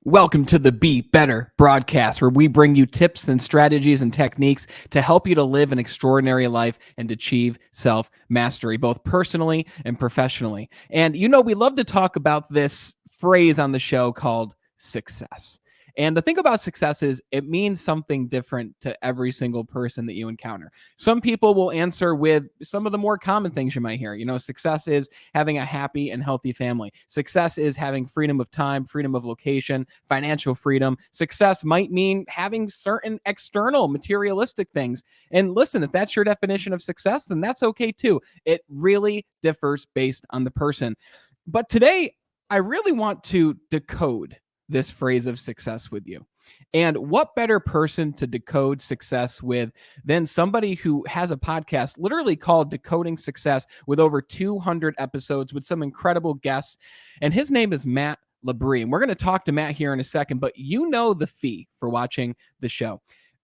Welcome to the Be Better broadcast, where we bring you tips and strategies and techniques to help you to live an extraordinary life and achieve self-mastery, both personally and professionally. And we love to talk about this phrase on the show called success. And the thing about success is it means something different to every single person that you encounter. Some people will answer with some of the more common things you might hear. Success is having a happy and healthy family. Success is having freedom of time, freedom of location, financial freedom. Success might mean having certain external materialistic things. And listen, if that's your definition of success, then that's okay too. It really differs based on the person. But today, I really want to decode this phrase of success with you. And what better person to decode success with than somebody who has a podcast literally called Decoding Success, with over 200 episodes with some incredible guests. And his name is Matt Lebris. And we're going to talk to Matt here in a second, but the fee for watching the show.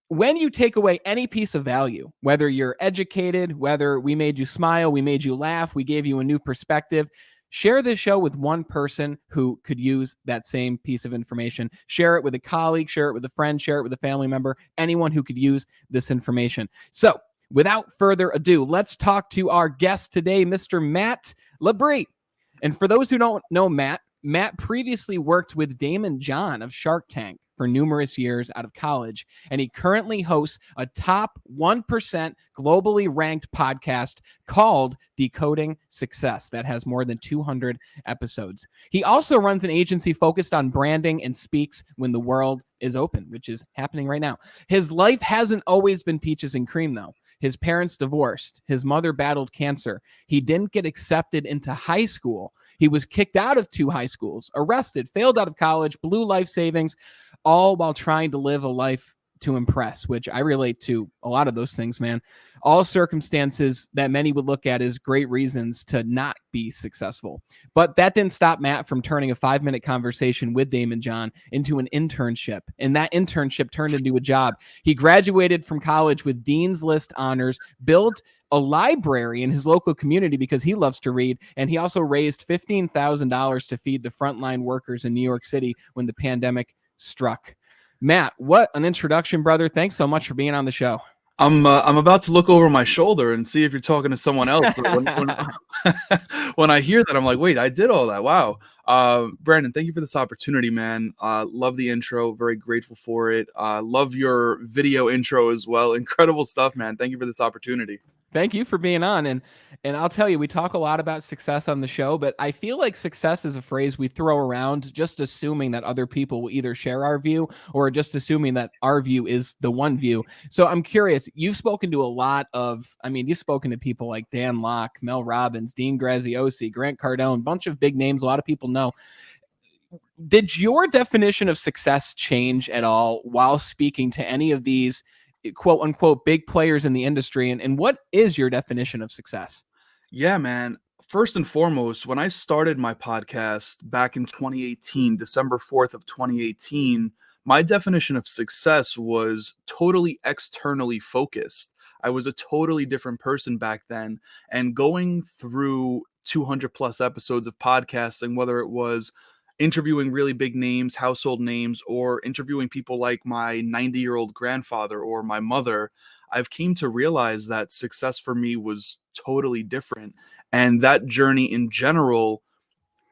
When you take away any piece of value, whether you're educated, whether we made you smile, we made you laugh, we gave you a new perspective, share this show with one person who could use that same piece of information. Share it with a colleague, share it with a friend, share it with a family member, anyone who could use this information. So without further ado, let's talk to our guest today, Mr. Matt Lebris. And for those who don't know Matt previously worked with Daymond John of Shark Tank for numerous years out of college, and he currently hosts a top 1% globally ranked podcast called Decoding Success that has more than 200 episodes. He also runs an agency focused on branding and speaks when the world is open, which is happening right now. His life hasn't always been peaches and cream, though. His parents divorced. His mother battled cancer. He didn't get accepted into high school. He was kicked out of 2 high schools, arrested, failed out of college, blew life savings, all while trying to live a life to impress, which I relate to a lot of those things, man. All circumstances that many would look at as great reasons to not be successful. But that didn't stop Matt from turning a 5-minute conversation with Daymond John into an internship. And that internship turned into a job. He graduated from college with Dean's List honors, built a library in his local community because he loves to read. And he also raised $15,000 to feed the frontline workers in New York City when the pandemic struck. Matt, what an introduction, brother. Thanks so much for being on the show. I'm about to look over my shoulder and see if you're talking to someone else. When I hear that, I'm like, wait, I did all that. Wow. Brandon, thank you for this opportunity, man. Love the intro. Very grateful for it. Love your video intro as well. Incredible stuff, man. Thank you for this opportunity. Thank you for being on. And I'll tell you, we talk a lot about success on the show, but I feel like success is a phrase we throw around just assuming that other people will either share our view or just assuming that our view is the one view. So I'm curious, you've spoken to people like Dan Locke, Mel Robbins, Dean Graziosi, Grant Cardone, bunch of big names a lot of people know. Did your definition of success change at all while speaking to any of these quote unquote big players in the industry? And what is your definition of success? Yeah, man. First and foremost, when I started my podcast back in 2018, December 4th of 2018, my definition of success was totally externally focused. I was a totally different person back then. And going through 200 plus episodes of podcasting, whether it was interviewing really big names, household names, or interviewing people like my 90-year-old grandfather or my mother, I've came to realize that success for me was totally different. And that journey in general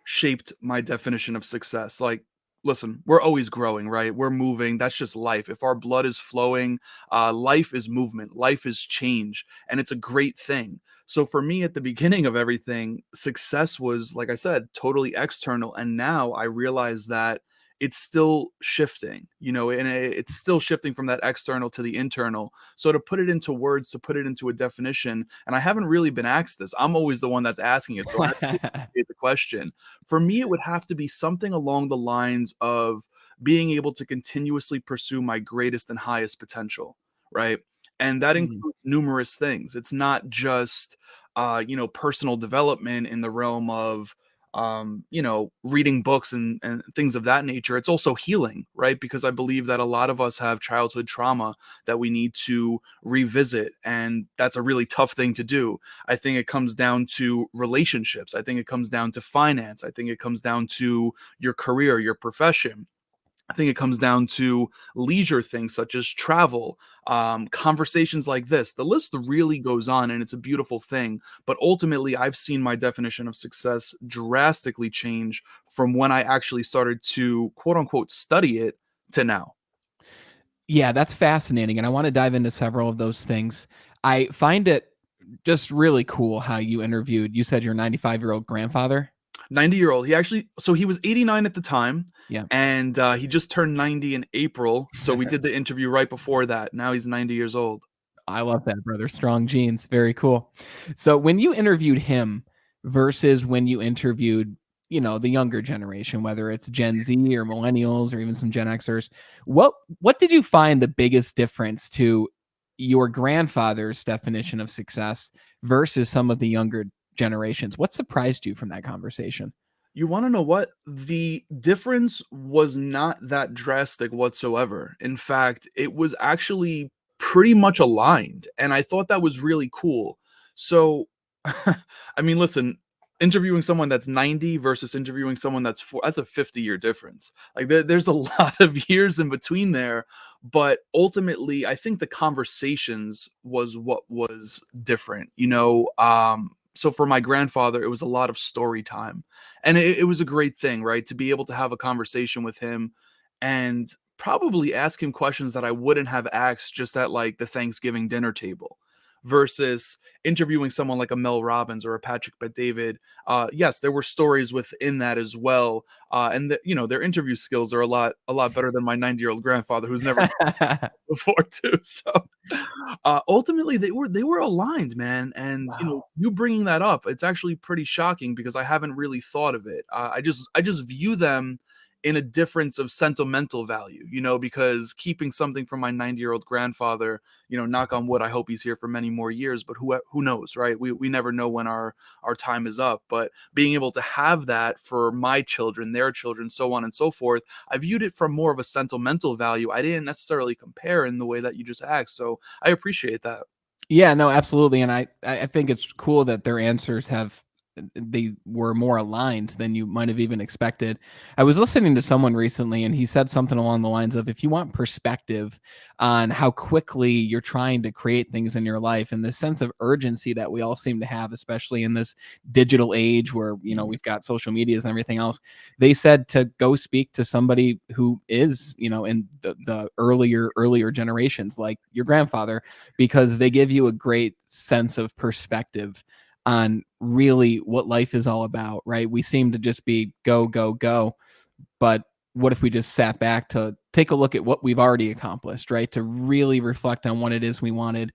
shaped my definition of success. Like, listen, we're always growing, right? We're moving. That's just life. If our blood is flowing, life is movement, life is change, and it's a great thing. So for me at the beginning of everything, success was, like I said, totally external. And now I realize that it's still shifting, and it's still shifting from that external to the internal. So to put it into words, to put it into a definition, and I haven't really been asked this. I'm always the one that's asking it. So I appreciate the question. For me, it would have to be something along the lines of being able to continuously pursue my greatest and highest potential, right? And that includes numerous things. It's not just, personal development in the realm of, reading books and things of that nature. It's also healing, right? Because I believe that a lot of us have childhood trauma that we need to revisit. And that's a really tough thing to do. I think it comes down to relationships. I think it comes down to finance. I think it comes down to your career, your profession. I think it comes down to leisure things such as travel, conversations like this. The list really goes on, and it's a beautiful thing. But ultimately, I've seen my definition of success drastically change from when I actually started to quote unquote study it to now. Yeah, that's fascinating, and I wanna dive into several of those things. I find it just really cool how you said your 95-year-old grandfather? 90-year-old. He actually, so he was 89 at the time, Yeah. and he just turned 90 in April. So we did the interview right before that. Now he's 90 years old. I love that, brother. Strong genes. Very cool. So when you interviewed him versus when you interviewed, the younger generation, whether it's Gen Z or millennials or even some Gen Xers, what did you find the biggest difference to your grandfather's definition of success versus some of the younger generations? What surprised you from that conversation? You wanna know what? The difference was not that drastic whatsoever. In fact, it was actually pretty much aligned, and I thought that was really cool. So, I mean, listen, interviewing someone that's 90 versus interviewing someone that's a 50-year difference. Like, there's a lot of years in between there, but ultimately, I think the conversations was what was different, so for my grandfather, it was a lot of story time, and it was a great thing, right? To be able to have a conversation with him and probably ask him questions that I wouldn't have asked just at like the Thanksgiving dinner table versus interviewing someone like a Mel Robbins or a Patrick Bet David. Yes, there were stories within that as well. Their interview skills are a lot better than my 90-year-old grandfather who's never before too. So ultimately they were aligned, man. And Wow. you bringing that up, it's actually pretty shocking because I haven't really thought of it. I just view them in a difference of sentimental value, because keeping something from my 90-year-old grandfather, knock on wood, I hope he's here for many more years, but who knows, right? We never know when our time is up. But being able to have that for my children, their children, so on and so forth, I viewed it from more of a sentimental value. I didn't necessarily compare in the way that you just asked. So I appreciate that. Yeah, no, absolutely, and I think it's cool that their answers they were more aligned than you might have even expected. I was listening to someone recently, and he said something along the lines of, if you want perspective on how quickly you're trying to create things in your life and the sense of urgency that we all seem to have, especially in this digital age where, Mhm. we've got social medias and everything else, they said to go speak to somebody who is, in the earlier generations, like your grandfather, because they give you a great sense of perspective on really what life is all about, right? We seem to just be go, go, go. But what if we just sat back to take a look at what we've already accomplished, right? To really reflect on what it is we wanted.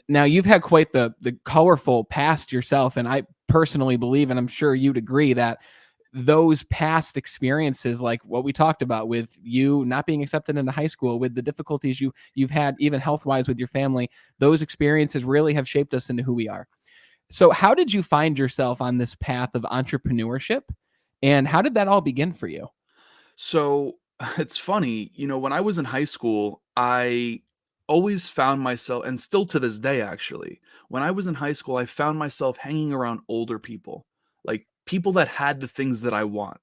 Now you've had quite the colorful past yourself, and I personally believe, and I'm sure you'd agree, that those past experiences, like what we talked about with you not being accepted into high school, with the difficulties you've had even health wise with your family, those experiences really have shaped us into who we are. So how did you find yourself on this path of entrepreneurship, and how did that all begin for you? So it's funny, when I was in high school, I always found myself, and still to this day, actually, when I was in high school, I found myself hanging around older people, like people that had the things that I want.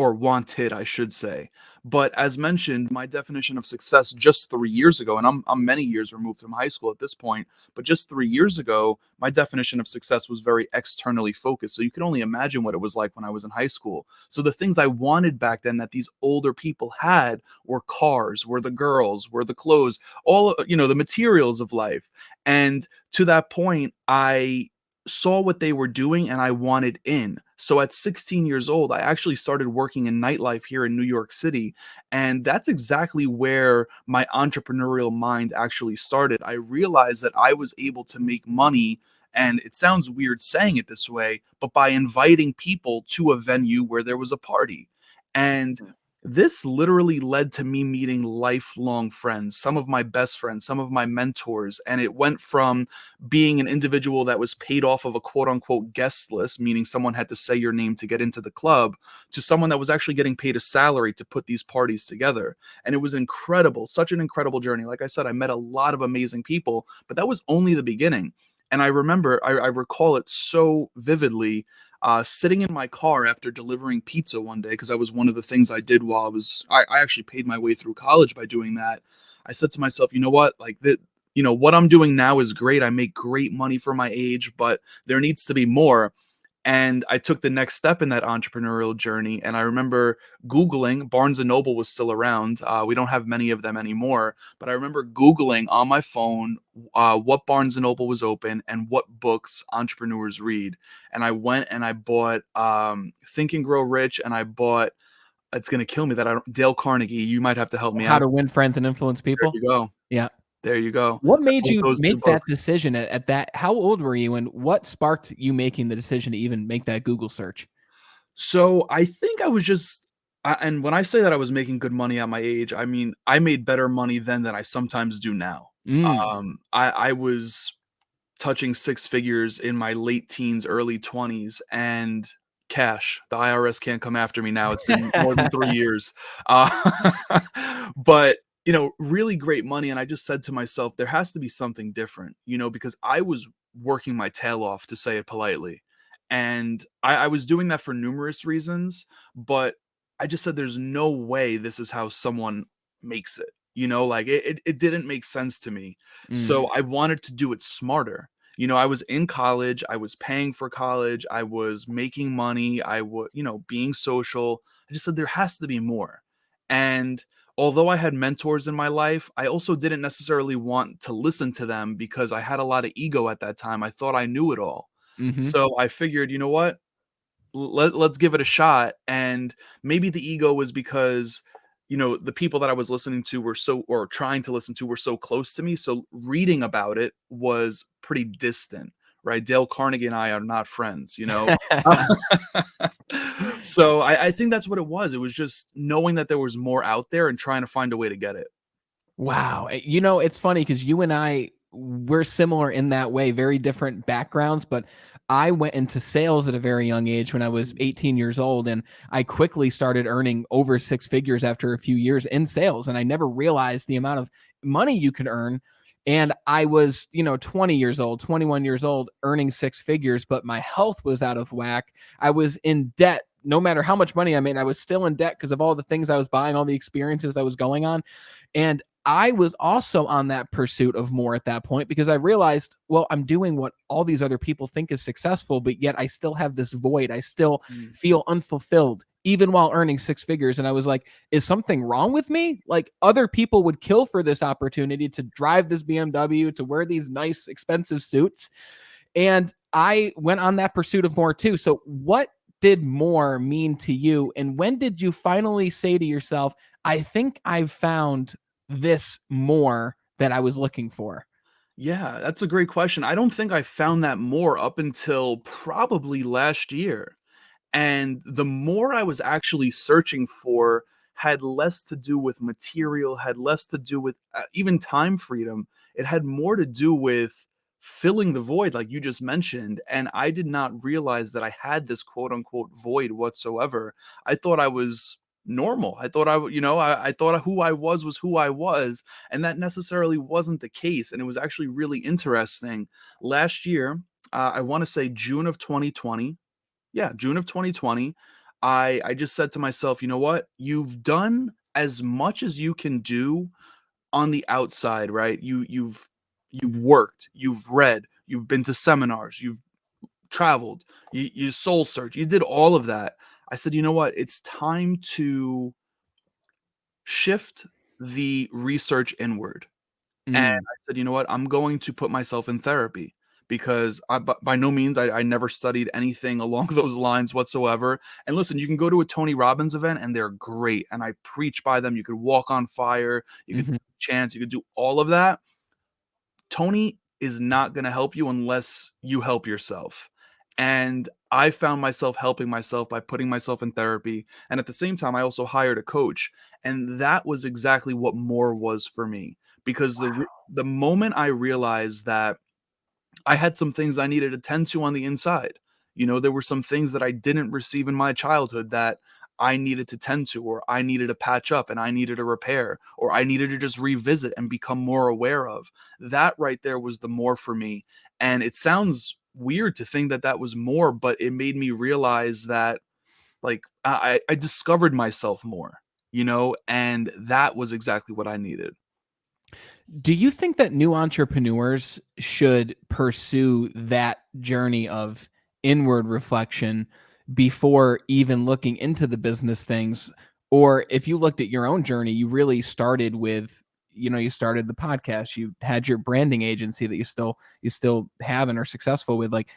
Or wanted, I should say. But as mentioned, my definition of success just 3 years ago, and I'm many years removed from high school at this point, but just 3 years ago, my definition of success was very externally focused. So you can only imagine what it was like when I was in high school. So the things I wanted back then that these older people had were cars, were the girls, were the clothes, all, the materials of life. And to that point, I saw what they were doing and I wanted in. So at 16 years old, I actually started working in nightlife here in New York City. And that's exactly where my entrepreneurial mind actually started. I realized that I was able to make money. And it sounds weird saying it this way, but by inviting people to a venue where there was a party. And this literally led to me meeting lifelong friends, some of my best friends, some of my mentors. And it went from being an individual that was paid off of a quote unquote guest list, meaning someone had to say your name to get into the club, to someone that was actually getting paid a salary to put these parties together. And it was incredible, such an incredible journey. Like I said, I met a lot of amazing people, but that was only the beginning. And I remember, I recall it so vividly. sitting in my car after delivering pizza one day, because that was one of the things I did while I actually paid my way through college by doing that. I said to myself, you know what, like that, what I'm doing now is great. I make great money for my age, but there needs to be more. And I took the next step in that entrepreneurial journey. And I remember Googling, Barnes and Noble was still around. We don't have many of them anymore, but I remember Googling on my phone what Barnes and Noble was open and what books entrepreneurs read. And I went and I bought Think and Grow Rich, and I bought, it's going to kill me that I don't, Dale Carnegie. You might have to help me How out. to Win Friends and Influence There People. you go. Yeah. There you go. What I made bought you those two make that books. decision at that? How old were you, and what sparked you making the decision to even make that Google search? So I think I was just, and when I say that I was making good money at my age, I mean I made better money then than I sometimes do now. Mm. I was touching six figures in my late teens, early 20s, and cash. The IRS can't come after me now. It's been more than 3 years. Uh, but, really great money. And I just said to myself, there has to be something different, because I was working my tail off, to say it politely. And I was doing that for numerous reasons, but I just said, there's no way this is how someone makes it. Like it didn't make sense to me. Mm. So I wanted to do it smarter. I was in college, I was paying for college, I was making money, I was, being social. I just said there has to be more. And although I had mentors in my life, I also didn't necessarily want to listen to them because I had a lot of ego at that time. I thought I knew it all. Mhm. So I figured, you know what? Let's give it a shot. And maybe the ego was because the people that I was listening to were so, or trying to listen to, were so close to me, so reading about it was pretty distant, right? Dale Carnegie and I are not friends. So I think that's what it was just knowing that there was more out there and trying to find a way to get it. Wow. It's funny because you and I, we're similar in that way, very different backgrounds, but I went into sales at a very young age when I was 18 years old, and I quickly started earning over six figures after a few years in sales. And I never realized the amount of money you could earn. And I was, 20 years old, 21 years old, earning six figures, but my health was out of whack. I was in debt. No matter how much money I made, I was still in debt because of all the things I was buying, all the experiences I was going on. And I was also on that pursuit of more at that point because I realized, well, I'm doing what all these other people think is successful, but yet I still have this void. I still Mm. feel unfulfilled, even while earning six figures. And I was like, is something wrong with me? Like, other people would kill for this opportunity to drive this BMW, to wear these nice, expensive suits. And I went on that pursuit of more too. So, what did more mean to you? And when did you finally say to yourself, I think I've found this more that I was looking for? Yeah, that's a great question. I don't think I found that more up until probably last year. And the more I was actually searching for had less to do with material, had less to do with even time freedom. It had more to do with filling the void, like you just mentioned. And I did not realize that I had this quote unquote void whatsoever. I thought I was normal. I thought I thought who I was who I was. And that necessarily wasn't the case. And it was actually really interesting. Last year, I want to say June of 2020. Yeah, June of 2020, I just said to myself, "You know what? You've done as much as you can do on the outside, right? You've worked, you've read, you've been to seminars, you've traveled, you soul search, you did all of that." I said, "You know what? It's time to shift the research inward." And Mm, I said, "You know what? I'm going to put myself in therapy," because by no means I never studied anything along those lines whatsoever. And listen, you can go to a Tony Robbins event and they're great, and I preach by them. You could walk on fire, you could mhm. chance, you could do all of that. Tony is not going to help you unless you help yourself. And I found myself helping myself by putting myself in therapy. And at the same time, I also hired a coach. And that was exactly what more was for me. Because the moment I realized that I had some things I needed to tend to on the inside. There were some things that I didn't receive in my childhood that I needed to tend to, or I needed to patch up and I needed to repair, or I needed to just revisit and become more aware of. That right there was the more for me. And it sounds weird to think that that was more, but it made me realize that like I discovered myself more, and that was exactly what I needed. Do you think that new entrepreneurs should pursue that journey of inward reflection before even looking into the business things? Or if you looked at your own journey, you really started with, you started the podcast, you had your branding agency that you still have and are successful with. Like,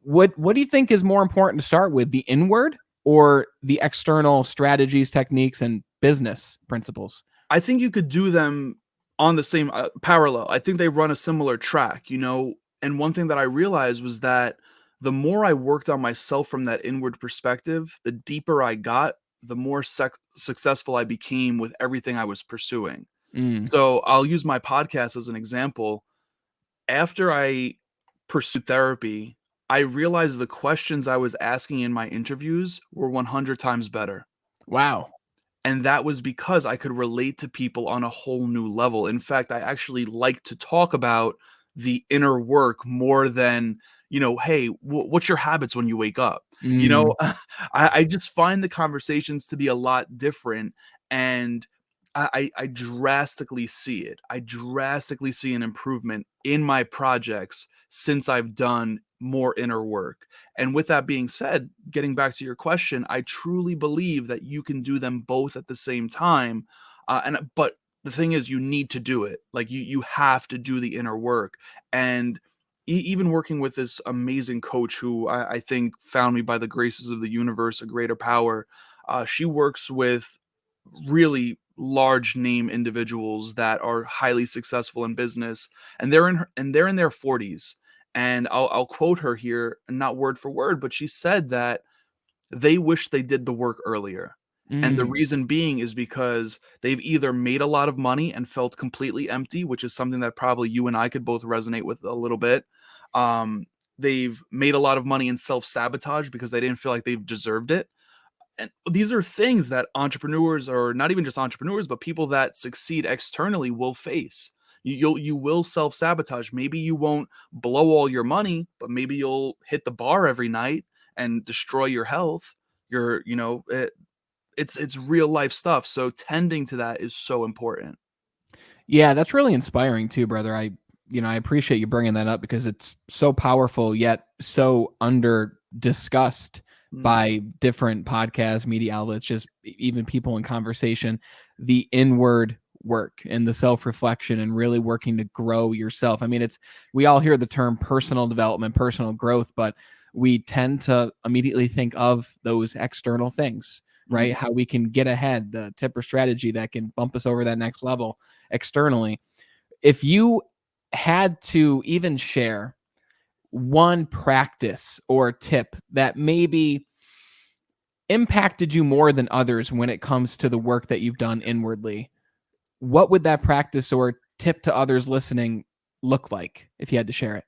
what do you think is more important to start with, the inward or the external strategies, techniques, and business principles? I think you could do them on the same parallel. I think they run a similar track, And one thing that I realized was that the more I worked on myself from that inward perspective, the deeper I got, the more successful I became with everything I was pursuing. Mm. So I'll use my podcast as an example. After I pursued therapy, I realized the questions I was asking in my interviews were 100 times better. Wow. And that was because I could relate to people on a whole new level. In fact, I actually like to talk about the inner work more than, hey, what's your habits when you wake up? Mm. I just find the conversations to be a lot different. And I drastically see it. I drastically see an improvement in my projects since I've done more inner work. And with that being said, getting back to your question, I truly believe that you can do them both at the same time. But the thing is, you need to do it. Like you have to do the inner work. And even working with this amazing coach who I think found me by the graces of the universe, a greater power. She works with really large name individuals that are highly successful in business, and they're in their 40s. And I'll quote her here, not word for word, but she said that they wish they did the work earlier. And the Mm. reason being is because they've either made a lot of money and felt completely empty, which is something that probably you and I could both resonate with a little bit. They've made a lot of money in self-sabotage because they didn't feel like they've deserved it. And these are things that entrepreneurs, or not even just entrepreneurs, but people that succeed externally will face. You will self-sabotage. Maybe you won't blow all your money, but maybe you'll hit the bar every night and destroy your health. It's real life stuff. So tending to that is so important. Yeah, that's really inspiring too, brother. I appreciate you bringing that up because it's so powerful yet so under discussed Mm, by different podcast media outlets, just even people in conversation, the inward work and the self-reflection and really working to grow yourself. I mean, we all hear the term personal development, personal growth, but we tend to immediately think of those external things, mm. right? How we can get ahead, the tip or strategy that can bump us over that next level externally. If you had to even share one practice or tip that maybe impacted you more than others when it comes to the work that you've done inwardly, what would that practice or tip to others listening look like if you had to share it?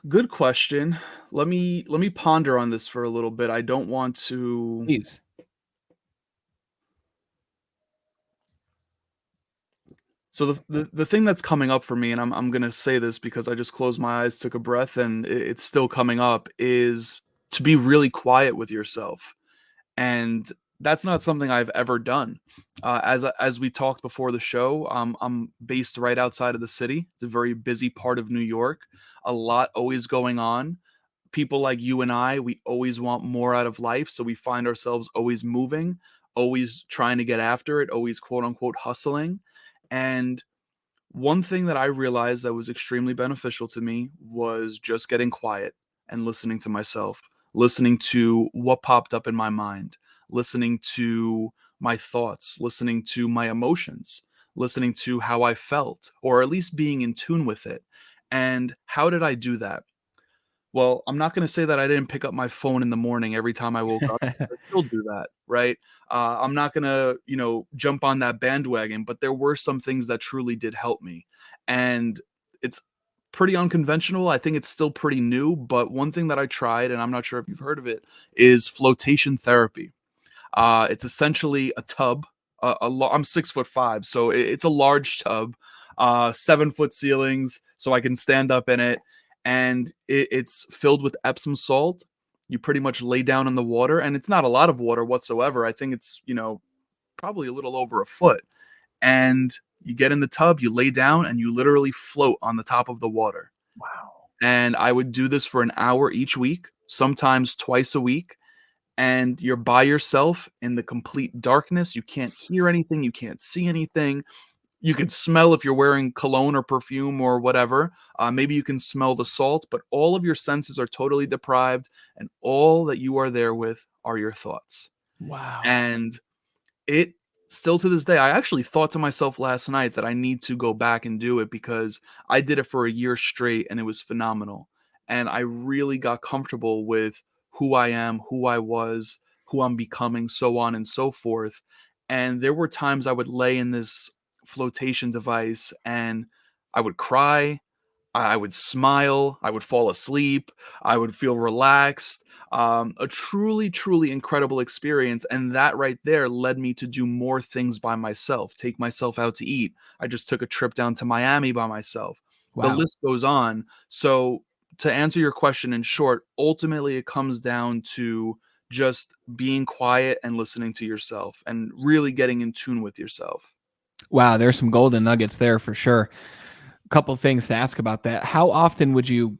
Good question. Let me ponder on this for a little bit. I don't want to. Please. So the thing that's coming up for me, and I'm gonna say this because I just closed my eyes, took a breath, and it's still coming up, is to be really quiet with yourself. And that's not something I've ever done. As we talked before the show, I'm based right outside of the city. It's a very busy part of New York. A lot always going on. People like you and I, we always want more out of life, so we find ourselves always moving, always trying to get after it, always quote unquote hustling. And one thing that I realized that was extremely beneficial to me was just getting quiet and listening to myself, listening to what popped up in my mind, listening to my thoughts, listening to my emotions, listening to how I felt, or at least being in tune with it. And how did I do that? Well, I'm not gonna say that I didn't pick up my phone in the morning every time I woke up. I still do that, right? I'm not gonna, jump on that bandwagon, but there were some things that truly did help me. And it's pretty unconventional. I think it's still pretty new, but one thing that I tried, and I'm not sure if you've heard of it, is flotation therapy. It's essentially a tub. I'm 6'5", so it's a large tub. 7-foot ceilings, so I can stand up in it. and it's filled with Epsom salt. You pretty much lay down in the water, and it's not a lot of water whatsoever. I think it's, probably a little over a foot. And you get in the tub, you lay down, and you literally float on the top of the water. Wow. And I would do this for an hour each week, sometimes twice a week. And you're by yourself in the complete darkness. You can't hear anything, you can't see anything. You can smell if you're wearing cologne or perfume or whatever. Maybe you can smell the salt, but all of your senses are totally deprived, and all that you are there with are your thoughts. Wow. And it still to this day, I actually thought to myself last night that I need to go back and do it because I did it for a year straight and it was phenomenal. And I really got comfortable with who I am, who I was, who I'm becoming, so on and so forth. And there were times I would lay in this flotation device and I would cry, I would smile, I would fall asleep, I would feel relaxed. A truly, truly incredible experience. And that right there led me to do more things by myself, take myself out to eat. I just took a trip down to Miami by myself. The Wow. list goes on. So, to answer your question in short, ultimately it comes down to just being quiet and listening to yourself and really getting in tune with yourself. Wow, there's some golden nuggets there for sure. A couple things to ask about that. How often would you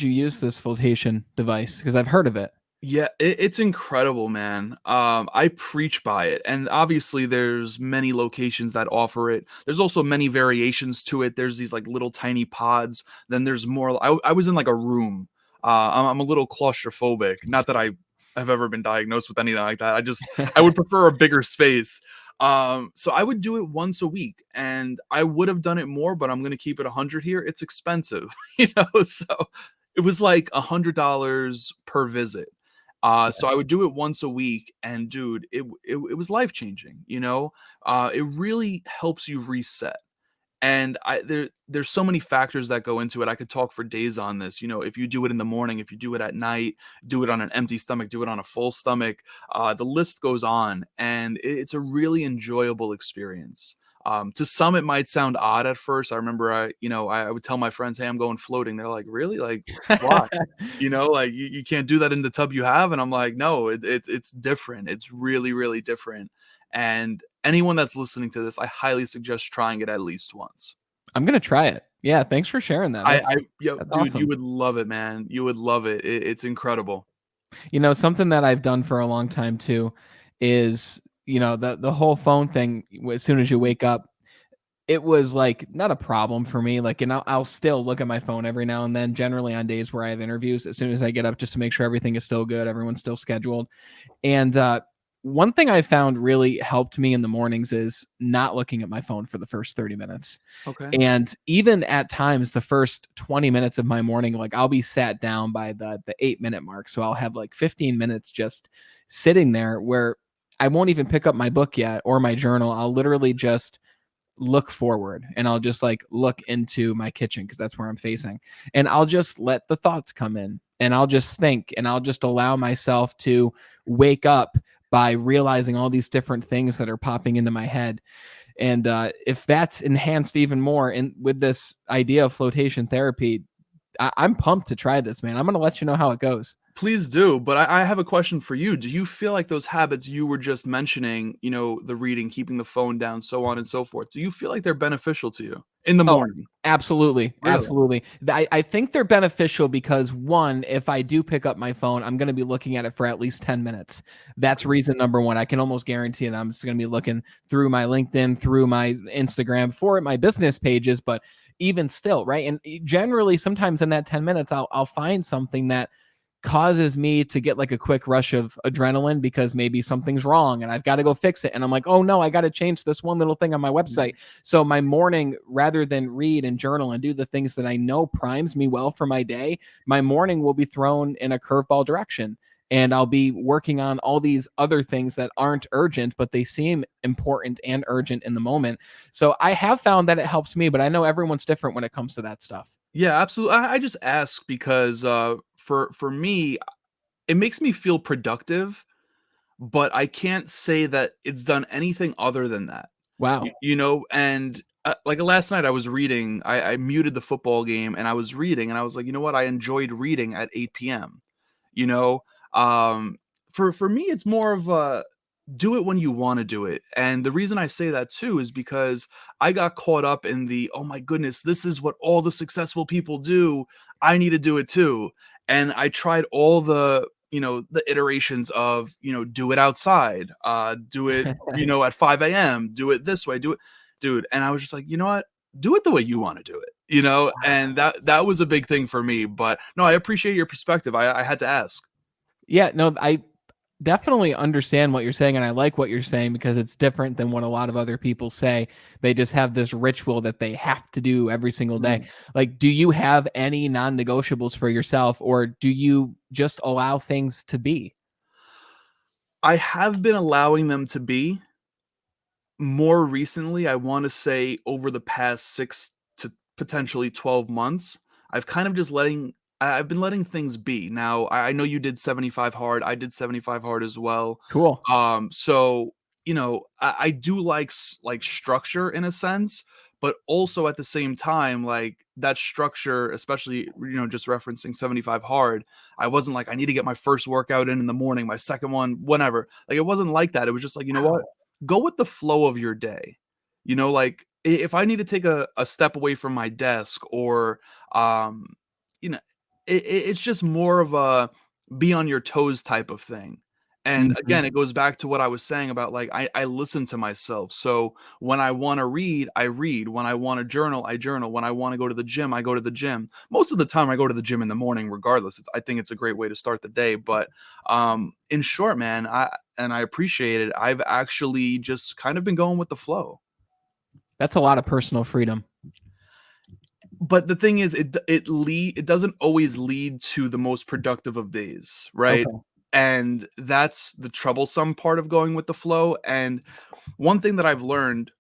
use this flotation device? Because I've heard of it. Yeah, it's incredible, man. I preach by it, and obviously, there's many locations that offer it. There's also many variations to it. There's these like little tiny pods. Then there's more. I was in like a room. I'm a little claustrophobic. Not that I have ever been diagnosed with anything like that. I would prefer a bigger space. So I would do it once a week, and I would have done it more, but I'm gonna keep it 100 here. It's expensive, So it was like $100 per visit. So I would do it once a week, and dude, it was life changing. It really helps you reset. And there's so many factors that go into it. I could talk for days on this. If you do it in the morning, if you do it at night, do it on an empty stomach, do it on a full stomach. The list goes on, and it's a really enjoyable experience. To some, it might sound odd at first. I remember, I would tell my friends, "Hey, I'm going floating." They're like, "Really? Like, why?" Like you can't do that in the tub you have. And I'm like, no, it's different. It's really, really different. And anyone that's listening to this, I highly suggest trying it at least once. I'm gonna try it. Yeah, thanks for sharing that. I, That's I, yo, that's dude, you awesome. would love it, man. You would love it. It's incredible. Something that I've done for a long time too is, the whole phone thing. As soon as you wake up, it was like not a problem for me. Like, and I'll still look at my phone every now and then, generally on days where I have interviews, as soon as I get up, just to make sure everything is still good, everyone's still scheduled. And one thing I found really helped me in the mornings is not looking at my phone for the first 30 minutes. Okay. And even at times, the first 20 minutes of my morning, like I'll be sat down by the 8-minute mark. So I'll have like 15 minutes just sitting there where I won't even pick up my book yet or my journal. I'll literally just look forward, and I'll just like look into my kitchen because that's where I'm facing. And I'll just let the thoughts come in, and I'll just think, and I'll just allow myself to wake up by realizing all these different things that are popping into my head. And if that's enhanced even more in with this idea of flotation therapy, I'm pumped to try this, man. I'm going to let you know how it goes. Please do. But I have a question for you. Do you feel like those habits you were just mentioning, the reading, keeping the phone down, so on and so forth, do you feel like they're beneficial to you in the Oh, morning? absolutely. Really? Absolutely. I think they're beneficial because, one, if I do pick up my phone, I'm going to be looking at it for at least 10 minutes. That's Okay. reason number one. I can almost guarantee that I'm just going to be looking through my LinkedIn, through my Instagram, for my business pages, but even still, right? And generally, sometimes in that 10 minutes, I'll find something that causes me to get like a quick rush of adrenaline because maybe something's wrong and I've got to go fix it. And I'm like, oh no, I got to change this one little thing on my website. Mhm. So my morning, rather than read and journal and do the things that I know primes me well for my day, my morning will be thrown in a curveball direction. And I'll be working on all these other things that aren't urgent, but they seem important and urgent in the moment. So I have found that it helps me, but I know everyone's different when it comes to that stuff. Yeah, absolutely. I just ask because for me, it makes me feel productive, but I can't say that it's done anything other than that. Wow. And Like last night I was reading, I muted the football game and I was reading and I was like, you know what? I enjoyed reading at 8 p.m. You know, um, for me, it's more of a do it when you want to do it. And the reason I say that too is because I got caught up in the, oh my goodness, this is what all the successful people do. I need to do it too. And I tried all the, the iterations of, do it outside, do it, at 5 a.m., do it this way, do it, dude. And I was just like, you know what? Do it the way you want to do it, and that was a big thing for me. But no, I appreciate your perspective. I had to ask. Yeah, no, I definitely understand what you're saying, and I like what you're saying because it's different than what a lot of other people say. They just have this ritual that they have to do every single day. Mm. Like, do you have any non-negotiables for yourself, or do you just allow things to be? I have been allowing them to be. More recently, I wanna say over the past 6 to potentially 12 months, I've kind of just I've been letting things be. Now, I know you did 75 hard, I did 75 hard as well. Cool. So, I do like structure in a sense, but also at the same time, like, that structure, especially, just referencing 75 hard, I wasn't like, "I need to get my first workout in the morning, my second one, whenever." Like, it wasn't like that. It was just like, "You know what? Wow. Go with the flow of your day." Like if I need to take a step away from my desk or um, you know, it's just more of a be on your toes type of thing. And Mhm. again, it goes back to what I was saying about like I listen to myself. So when I want to read, I read. When I want to journal, I journal. When I want to go to the gym, I go to the gym. Most of the time I go to the gym in the morning regardless. I think it's a great way to start the day, but in short, man, I appreciate it. I've actually just kind of been going with the flow. That's a lot of personal freedom. But the thing is, it doesn't always lead to the most productive of days, right? Okay. And that's the troublesome part of going with the flow. And one thing that I've learned,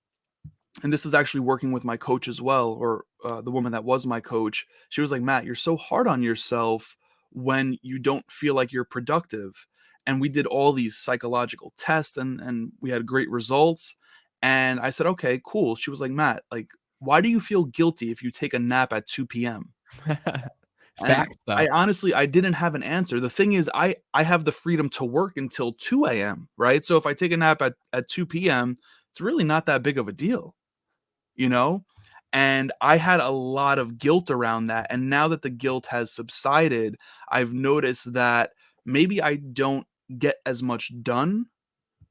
and this is actually working with my coach as well, or the woman that was my coach, she was like, Matt, you're so hard on yourself when you don't feel like you're productive. And we did all these psychological tests and we had great results. And I said, okay, cool. She was like, Matt, like, why do you feel guilty if you take a nap at 2 p.m.? And Facts, though. I honestly I didn't have an answer. The thing is I have the freedom to work until 2 a.m., right? So if I take a nap at 2 p.m., it's really not that big of a deal, you know? And I had a lot of guilt around that. And now that the guilt has subsided, I've noticed that maybe I don't get as much done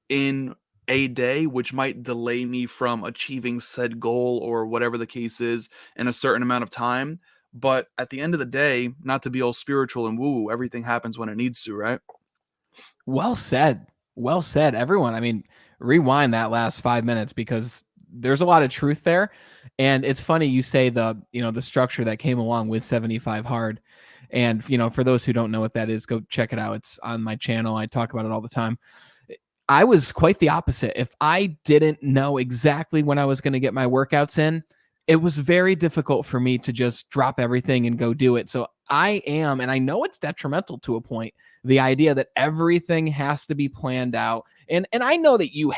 in a day, which might delay me from achieving said goal or whatever the case is in a certain amount of time. But at the end of the day, not to be all spiritual and woo, everything happens when it needs to, right? Well said. Well said, everyone. I mean, rewind that last 5 minutes because there's a lot of truth there. And it's funny you say the structure that came along with 75 hard. And, for those who don't know what that is, go check it out. It's on my channel. I talk about it all the time. I was quite the opposite. If I didn't know exactly when I was going to get my workouts in, it was very difficult for me to just drop everything and go do it. So and I know it's detrimental to a point, the idea that everything has to be planned out. And I know that you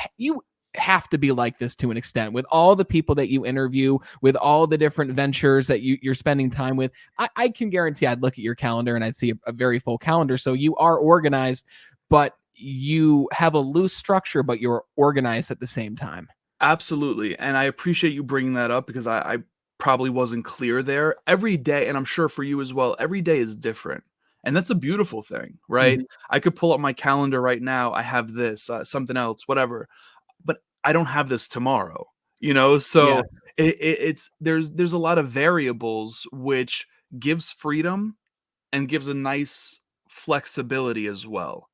have to be like this to an extent with all the people that you interview, with all the different ventures that you're spending time with. I can guarantee I'd look at your calendar and I'd see a very full calendar. So you are organized, but you have a loose structure, but you're organized at the same time. Absolutely. And I appreciate you bringing that up because I probably wasn't clear there. Every day, and I'm sure for you as well, every day is different. And that's a beautiful thing, right? Mhm. I could pull up my calendar right now. I have this, something else, whatever, but I don't have this tomorrow, Yes. So it's there's a lot of variables which gives freedom and gives a nice flexibility as well.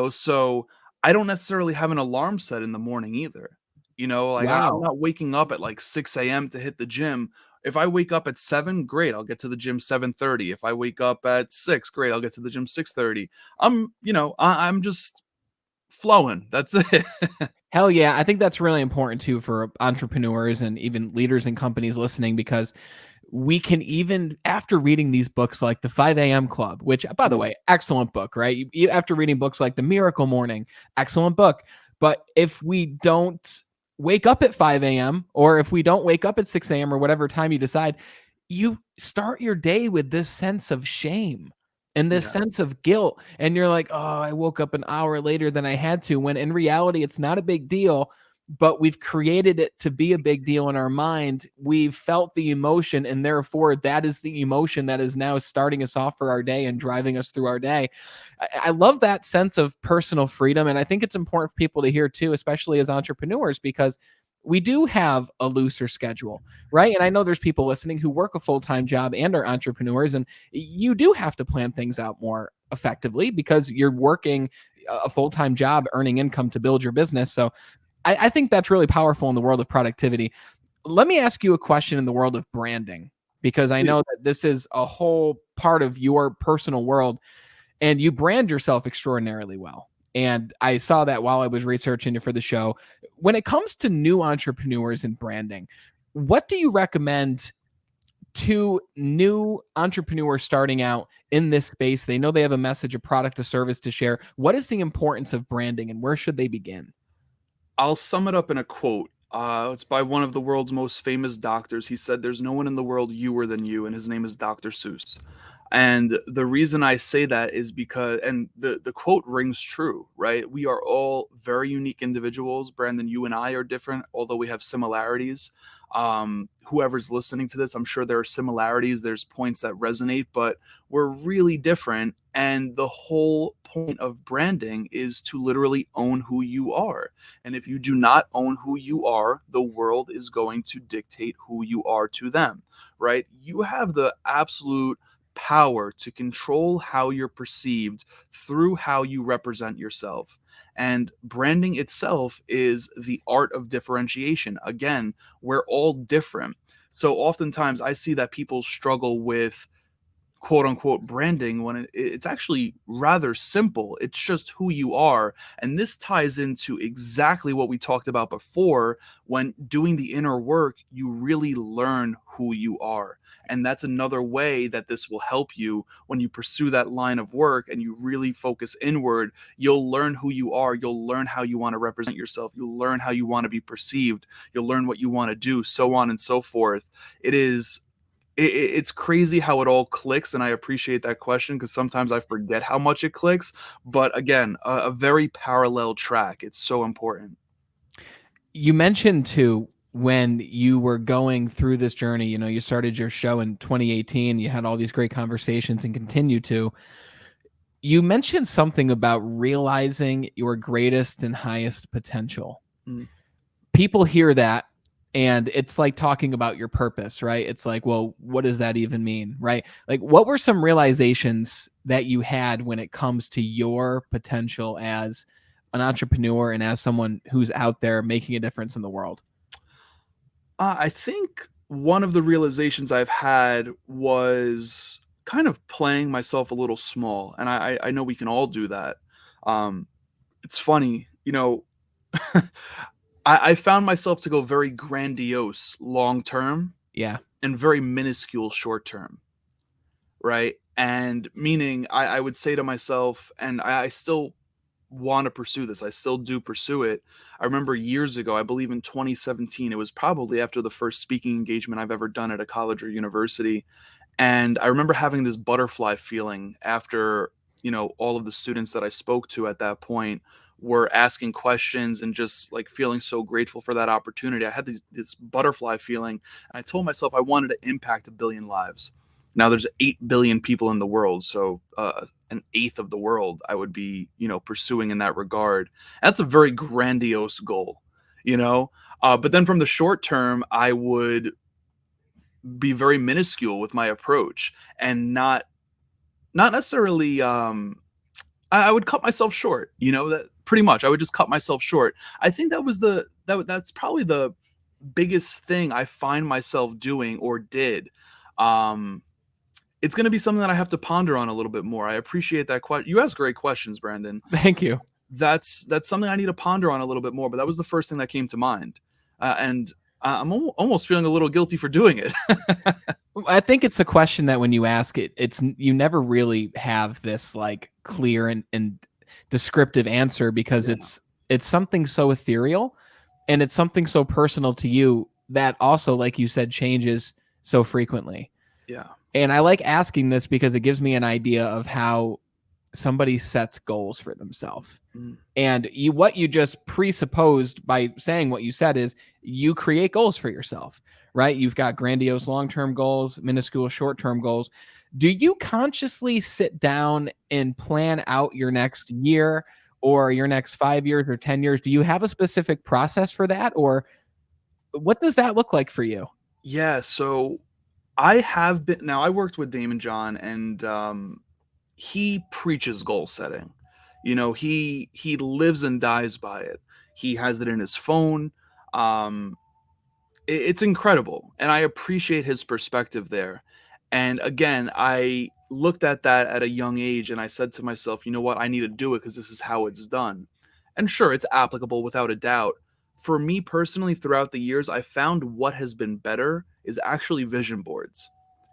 So I don't necessarily have an alarm set in the morning either. Like I'm Wow. not waking up at like 6 a.m. to hit the gym. If I wake up at 7, great, I'll get to the gym 7:30. If I wake up at 6, great, I'll get to the gym 6:30. I'm just flowing. That's it. Hell yeah. I think that's really important too for entrepreneurs and even leaders in companies listening because we can even after reading these books like the 5 a.m. Club, which by the Mm, way, excellent book, right? After reading books like The Miracle Morning, excellent book. But if we don't wake up at 5 a.m. or if we don't wake up at 6 a.m. or whatever time you decide, you start your day with this sense of shame and this Yes. sense of guilt. And you're like, oh, I woke up an hour later than I had to, when in reality, it's not a big deal. But we've created it to be a big deal in our mind. We've felt the emotion, and therefore that is the emotion that is now starting us off for our day and driving us through our day. I love that sense of personal freedom. And I think it's important for people to hear too, especially as entrepreneurs, because we do have a looser schedule, right? And I know there's people listening who work a full-time job and are entrepreneurs, and you do have to plan things out more effectively because you're working a full-time job, earning income to build your business. So I think that's really powerful in the world of productivity. Let me ask you a question in the world of branding, because I know that this is a whole part of your personal world, and you brand yourself extraordinarily well. And I saw that while I was researching it for the show. When it comes to new entrepreneurs in branding, what do you recommend to new entrepreneurs starting out in this space? They know they have a message, a product, a service to share. What is the importance of branding, and where should they begin? I'll sum it up in a quote. It's by one of the world's most famous doctors. He said, "There's no one in the world youer than you," and his name is Dr. Seuss. And the reason I say that is because, and the quote rings true, right? We are all very unique individuals. Brandon, you and I are different, although we have similarities. Whoever's listening to this, I'm sure there are similarities. There's points that resonate, but we're really different. And the whole point of branding is to literally own who you are. And if you do not own who you are, the world is going to dictate who you are to them, right? You have the absolute power to control how you're perceived through how you represent yourself. And branding itself is the art of differentiation. Again, we're all different. So oftentimes I see that people struggle with quote unquote branding when it's actually rather simple. It's just who you are. And this ties into exactly what we talked about before. When doing the inner work, you really learn who you are. And that's another way that this will help you when you pursue that line of work and you really focus inward. You'll learn who you are. You'll learn how you want to represent yourself. You'll learn how you want to be perceived. You'll learn what you want to do, so on and so forth. It's crazy how it all clicks, and I appreciate that question because sometimes I forget how much it clicks. But again, a very parallel track. It's so important. You mentioned too, when you were going through this journey, you started your show in 2018, you had all these great conversations and continue to. You mentioned something about realizing your greatest and highest potential. Mm. People hear that, and it's like talking about your purpose, right? It's like, well, what does that even mean, right? Like, what were some realizations that you had when it comes to your potential as an entrepreneur and as someone who's out there making a difference in the world? I think one of the realizations I've had was kind of playing myself a little small, and I know we can all do that. Um, it's funny, I found myself to go very grandiose long term Yeah. and very minuscule short term, right? And meaning I would say to myself, and I still want to pursue this. I still do pursue it. I remember years ago, I believe in 2017, it was probably after the first speaking engagement I've ever done at a college or university. And I remember having this butterfly feeling after, all of the students that I spoke to at that point were asking questions and just like feeling so grateful for that opportunity. I had this butterfly feeling, and I told myself I wanted to impact 1 billion lives. Now there's 8 billion people in the world, so an eighth of the world I would be, pursuing in that regard. That's a very grandiose goal, you know. But then from the short term, I would be very minuscule with my approach and not necessarily. I would cut myself short, that pretty much. I would just cut myself short. I think that's probably the biggest thing I find myself doing or did. Um, it's going to be something that I have to ponder on a little bit more. I appreciate that question. You ask great questions, Brandon. Thank you. That's something I need to ponder on a little bit more. But that was the first thing that came to mind, and I'm almost feeling a little guilty for doing it. I think it's a question that when you ask it, you never really have this like clear and descriptive answer, because Yeah. it's something so ethereal. And it's something so personal to you that also, like you said, changes so frequently. Yeah. And I like asking this because it gives me an idea of how somebody sets goals for themselves. Mm. And what you just presupposed by saying what you said is you create goals for yourself, right? You've got grandiose long-term goals, minuscule short-term goals. Do you consciously sit down and plan out your next year or your next 5 years or 10 years? Do you have a specific process for that, or what does that look like for you? Yeah, so I worked with Damon John, and he preaches goal setting. He lives and dies by it. He has it in his phone. Um, it's incredible, and I appreciate his perspective there. And again, I looked at that at a young age, and I said to myself, you know what, I need to do it because this is how it's done. And sure, it's applicable without a doubt. For me personally, throughout the years, I found what has been better is actually vision boards.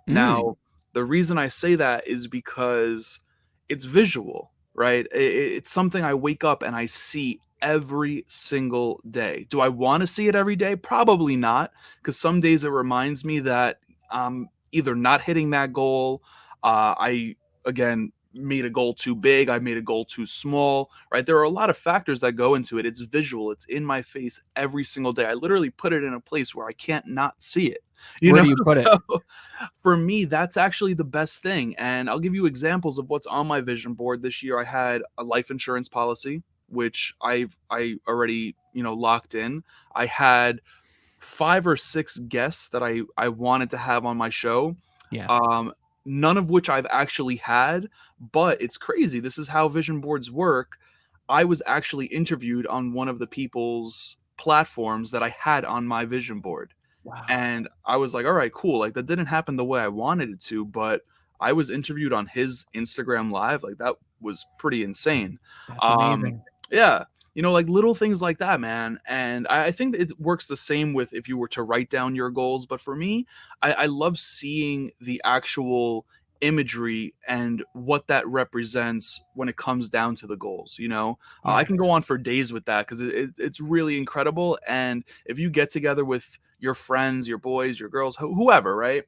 Mm, Now, the reason I say that is because it's visual, right? It's something I wake up and I see every single day. Do I want to see it every day? Probably not, because some days it reminds me that I'm either not hitting that goal. I, again, made a goal too big. I made a goal too small, right? There are a lot of factors that go into it. It's visual, it's in my face every single day. I literally put it in a place where I can't not see it. You where know, do you put it? so for me, that's actually the best thing. And I'll give you examples of what's on my vision board this year. I had a life insurance policy, which I already, locked in. I had 5 or 6 guests that I wanted to have on my show. Yeah. Um, None of which I've actually had, but it's crazy. This is how vision boards work. I was actually interviewed on one of the people's platforms that I had on my vision board. Wow. And I was like, all right, cool. Like that didn't happen the way I wanted it to, but I was interviewed on his Instagram live. Like that was pretty insane. That's Um, amazing. yeah, like little things like that, man. And I think it works the same with if you were to write down your goals. But for me, I love seeing the actual imagery and what that represents when it comes down to the goals. I Yeah. can go on for days with that because it's really incredible. And if you get together with your friends, your boys, your girls, whoever, right?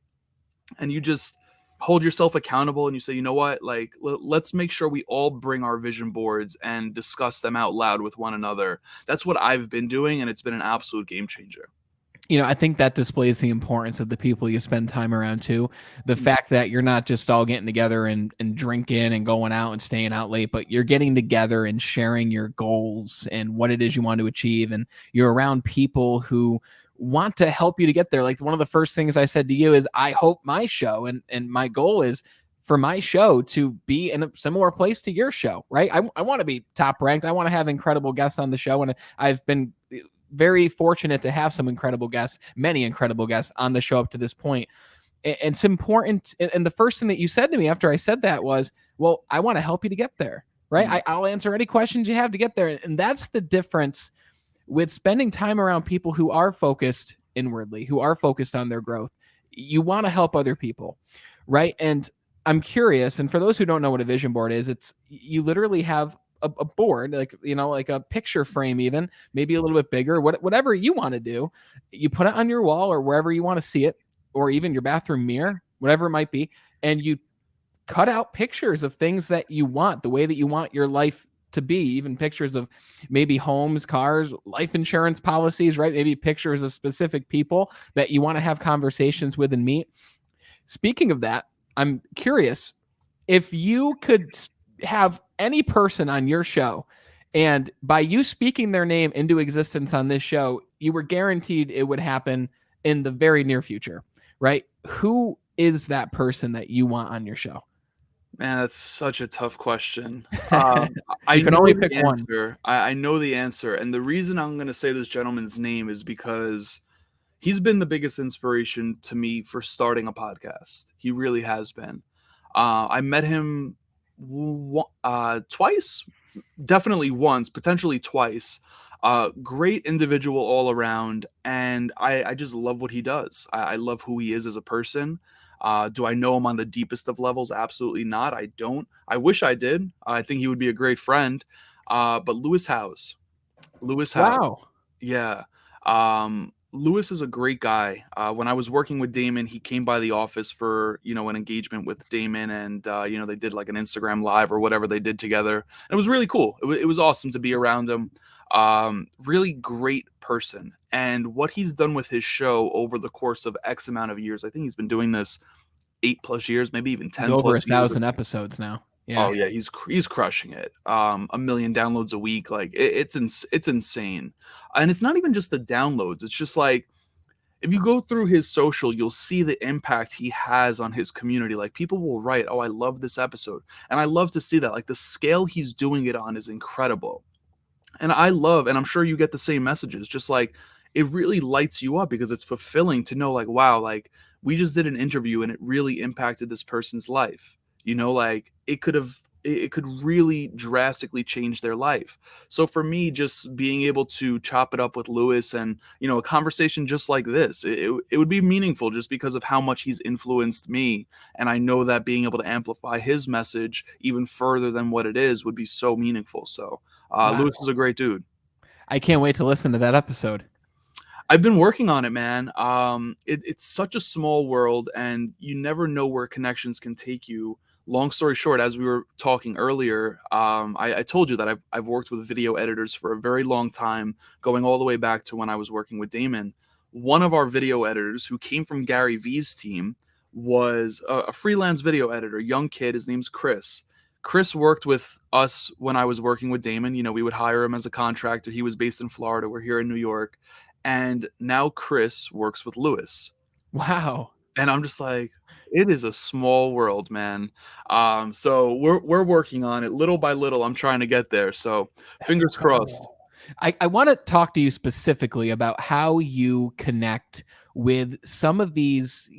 And you just hold yourself accountable and you say, you know what, like let's make sure we all bring our vision boards and discuss them out loud with one another. That's what I've been doing, and it's been an absolute game changer. I think that displays the importance of the people you spend time around too. The Mm. fact that you're not just all getting together and drinking and going out and staying out late, but you're getting together and sharing your goals and what it is you want to achieve. And you're around people who want to help you to get there. Like one of the first things I said to you is, I hope my show and my goal is for my show to be in a similar place to your show, right? I want to be top ranked. I want to have incredible guests on the show. And I've been very fortunate to have some incredible guests, many incredible guests on the show up to this point. And it's important. And the first thing that you said to me after I said that was, well, I want to help you to get there, right? Mm. I'll answer any questions you have to get there. And that's the difference with spending time around people who are focused inwardly, who are focused on their growth. You want to help other people, right? And I'm curious, and for those who don't know what a vision board is, it's you literally have a board, like like a picture frame, even maybe a little bit bigger, whatever you want to do. You put it on your wall or wherever you want to see it, or even your bathroom mirror, whatever it might be, and you cut out pictures of things that you want, the way that you want your life to be, even pictures of maybe homes, cars, life insurance policies, right? Maybe pictures of specific people that you want to have conversations with and meet. Speaking of that, I'm curious if you could have any person on your show, and by you speaking their name into existence on this show, you were guaranteed it would happen in the very near future, right? Who is that person that you want on your show? Man, that's such a tough question. You I can know only the pick one. answer. I know the answer, and the reason I'm going to say this gentleman's name is because he's been the biggest inspiration to me for starting a podcast. He really has been. I met him twice, definitely once, potentially twice. Great individual all around, and I just love what he does. I love who he is as a person. Do I know him on the deepest of levels? Absolutely not. I don't. I wish I did. I think he would be a great friend. But Lewis House, Wow. yeah. Lewis is a great guy. When I was working with Damon, he came by the office for an engagement with Damon, and they did like an Instagram live or whatever they did together. And it was really cool. It was awesome to be around him. Really great person, and what he's done with his show over the course of X amount of years. I think he's been doing this 8+ years, maybe even He's 10 over plus years. 1,000 episodes now. Yeah. Oh yeah, he's crushing it. 1 million downloads a week, like it's insane. And it's not even just the downloads. It's just like if you go through his social, you'll see the impact he has on his community. Like people will write, "Oh, I love this episode," and I love to see that. Like the scale he's doing it on is incredible. And and I'm sure you get the same messages, just like it really lights you up because it's fulfilling to know, like, wow, like we just did an interview and it really impacted this person's life. Like it could really drastically change their life. So for me, just being able to chop it up with Lewis and, a conversation just like this, it would be meaningful just because of how much he's influenced me. And I know that being able to amplify his message even further than what it is would be so meaningful. So Wow. Lewis is a great dude. I can't wait to listen to that episode. I've been working on it, man. It's such a small world, and you never know where connections can take you. Long story short, as we were talking earlier, I told you that I've worked with video editors for a very long time, going all the way back to when I was working with Damon. One of our video editors, who came from Gary Vee's team, was a freelance video editor, young kid. His name's Chris. Chris worked with us when I was working with Damon. We would hire him as a contractor. He was based in Florida. We're here in New York. And now Chris works with Lewis. Wow. And I'm just like, it is a small world, man. So we're working on it little by little. I'm trying to get there. So fingers crossed. I want to talk to you specifically about how you connect with some of these,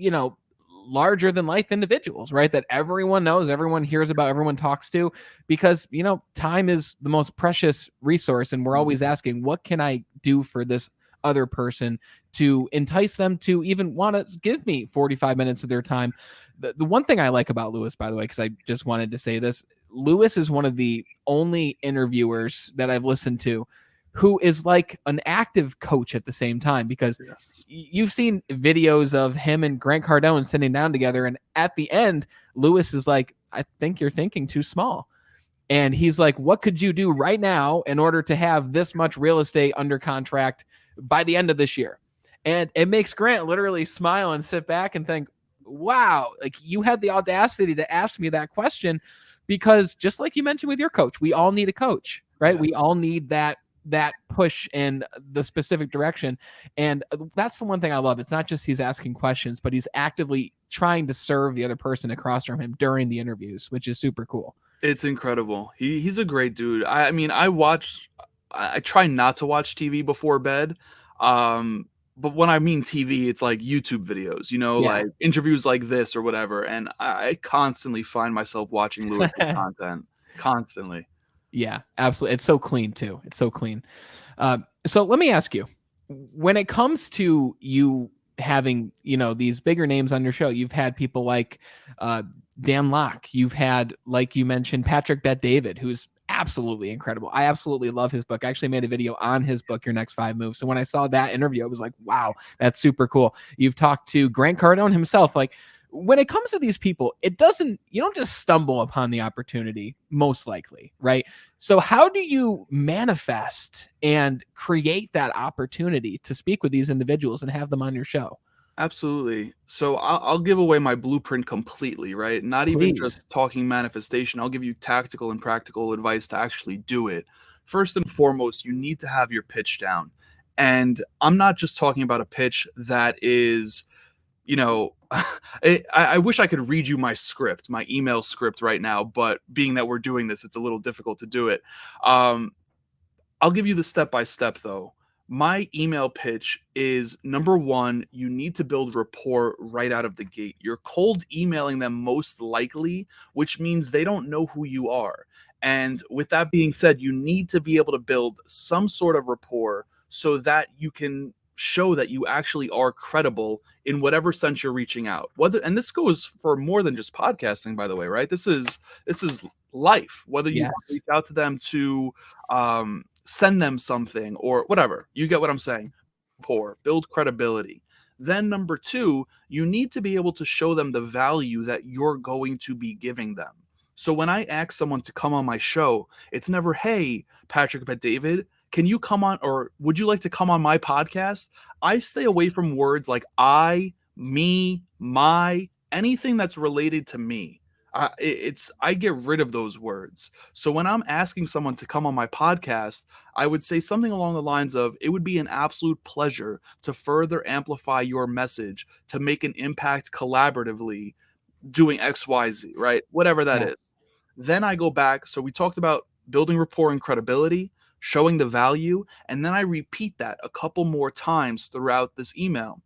larger than life individuals, right? That everyone knows, everyone hears about, everyone talks to, because, time is the most precious resource. And we're always asking, what can I do for this other person to entice them to even want to give me 45 minutes of their time? The one thing I like about Lewis, by the way, because I just wanted to say this, Lewis is one of the only interviewers that I've listened to who is like an active coach at the same time, because you've seen videos of him and Grant Cardone sitting down together, and at the end, Lewis is like, I think you're thinking too small. And he's like, what could you do right now in order to have this much real estate under contract by the end of this year? And it makes Grant literally smile and sit back and think, wow, like you had the audacity to ask me that question, because just like you mentioned with your coach, we all need a coach, right? Yeah. We all need that push in the specific direction. And that's the one thing I love. It's not just he's asking questions, but he's actively trying to serve the other person across from him during the interviews, which is super cool. It's incredible. He's a great dude. I mean, I try not to watch TV before bed. But when I mean TV, it's like YouTube videos, like interviews like this or whatever. And I constantly find myself watching Lewis' content constantly. Yeah, absolutely. It's so clean too. It's so clean. So let me ask you, when it comes to you having, these bigger names on your show, you've had people like Dan Locke. You've had, like you mentioned, Patrick Bet-David, who's absolutely incredible. I absolutely love his book. I actually made a video on his book, Your Next 5 Moves. So when I saw that interview, I was like, wow, that's super cool. You've talked to Grant Cardone himself. Like, when it comes to these people, you don't just stumble upon the opportunity, most likely, right? So how do you manifest and create that opportunity to speak with these individuals and have them on your show? Absolutely. So I'll give away my blueprint completely, right? Not even just talking manifestation. I'll give you tactical and practical advice to actually do it. First and foremost, you need to have your pitch down. And I'm not just talking about a pitch that is, I wish I could read you my script, my email script right now, but being that we're doing this, it's a little difficult to do it. I'll give you the step-by-step though. My email pitch is, number one, you need to build rapport right out of the gate. You're cold emailing them most likely, which means they don't know who you are. And with that being said, you need to be able to build some sort of rapport so that you can show that you actually are credible in whatever sense you're reaching out. And this goes for more than just podcasting, by the way, right? This is life. Whether you reach out to them to send them something or whatever, you get what I'm saying. rapport, build credibility. Then number two, you need to be able to show them the value that you're going to be giving them. So when I ask someone to come on my show, it's never, hey, Patrick Bet David, can you come on, or would you like to come on my podcast? I stay away from words like I, me, my, anything that's related to me. I get rid of those words. So when I'm asking someone to come on my podcast, I would say something along the lines of, it would be an absolute pleasure to further amplify your message, to make an impact collaboratively doing XYZ, right? Whatever that Yeah. is. Then I go back. So we talked about building rapport and credibility, showing the value, and then I repeat that a couple more times throughout this email.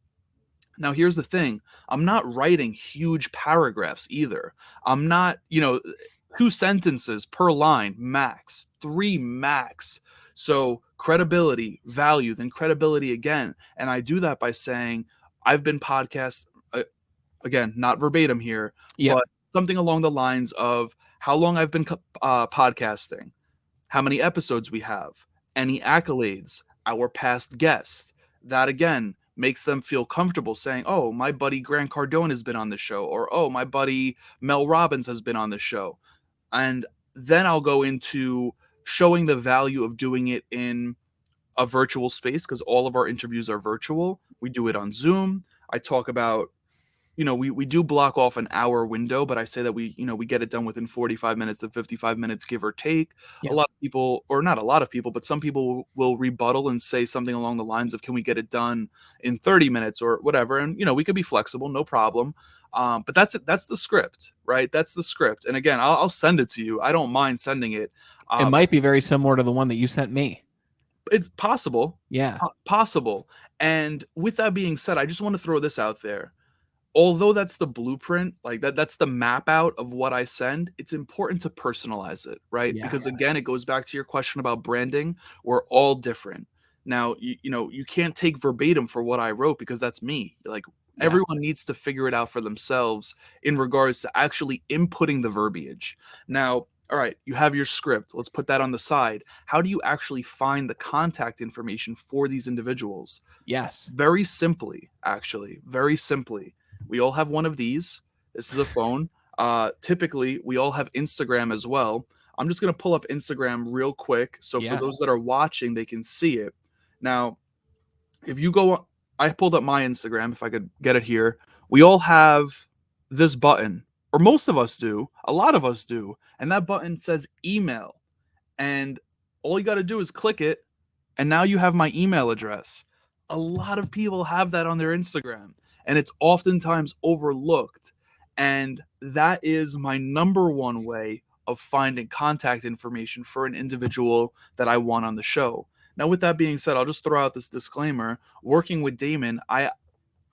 Now, here's the thing. I'm not writing huge paragraphs either. I'm not, 2 sentences per line, max, 3 max. So credibility, value, then credibility again. And I do that by saying, I've been podcast, again, not verbatim here, Yep. but something along the lines of how long I've been podcasting, how many episodes we have, any accolades, our past guests. That again makes them feel comfortable saying, oh, my buddy Grant Cardone has been on the show, or oh, my buddy Mel Robbins has been on the show. And then I'll go into showing the value of doing it in a virtual space, because all of our interviews are virtual. We do it on Zoom. I talk about, we do block off an hour window, but I say that we get it done within 45 minutes to 55 minutes, give or take. A Yeah. lot of people, or not a lot of people, but some people will rebuttal and say something along the lines of, can we get it done in 30 minutes or whatever? And, we could be flexible, no problem. But that's it. That's the script, right? That's the script. And again, I'll send it to you. I don't mind sending it. It might be very similar to the one that you sent me. It's possible. Yeah. Possible. And with that being said, I just want to throw this out there. Although that's the blueprint, like that's the map out of what I send, it's important to personalize it, right? Yeah. Because again, it goes back to your question about branding. We're all different. Now, you can't take verbatim for what I wrote, because that's me. Like, Yeah. everyone needs to figure it out for themselves in regards to actually inputting the verbiage. Now, all right, you have your script. Let's put that on the side. How do you actually find the contact information for these individuals? Yes. Very simply, actually, very simply. We all have one of these. This is a phone. Typically, we all have Instagram as well. I'm just going to pull up Instagram real quick. So Yeah. for those that are watching, they can see it. Now, if you go, I pulled up my Instagram, if I could get it here. We all have this button, or most of us do. A lot of us do. And that button says email. And all you got to do is click it. And now you have my email address. A lot of people have that on their Instagram, and it's oftentimes overlooked. And that is my number one way of finding contact information for an individual that I want on the show. Now, with that being said, I'll just throw out this disclaimer. Working with Damon, I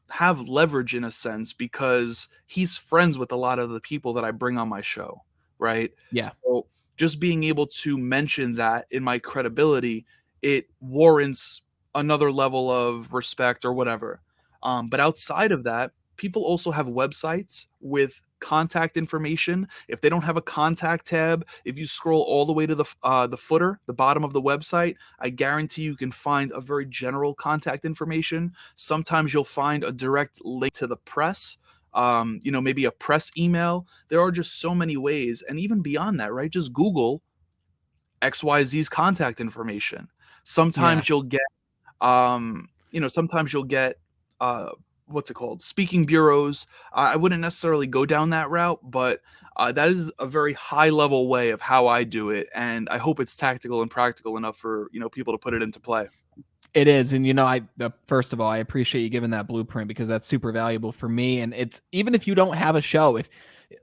have leverage in a sense, because he's friends with a lot of the people that I bring on my show, right? Yeah. So just being able to mention that in my credibility, it warrants another level of respect or whatever. But outside of that, people also have websites with contact information. If they don't have a contact tab, if you scroll all the way to the footer, the bottom of the website, I guarantee you can find a very general contact information. Sometimes you'll find a direct link to the press. Maybe a press email. There are just so many ways. And even beyond that, right? Just Google XYZ's contact information. Sometimes you'll get, sometimes you'll get, what's it called? Speaking bureaus. I wouldn't necessarily go down that route, but that is a very high level way of how I do it. And I hope it's tactical and practical enough for, people to put it into play. It is. And, first of all, I appreciate you giving that blueprint, because that's super valuable for me. And it's, even if you don't have a show, if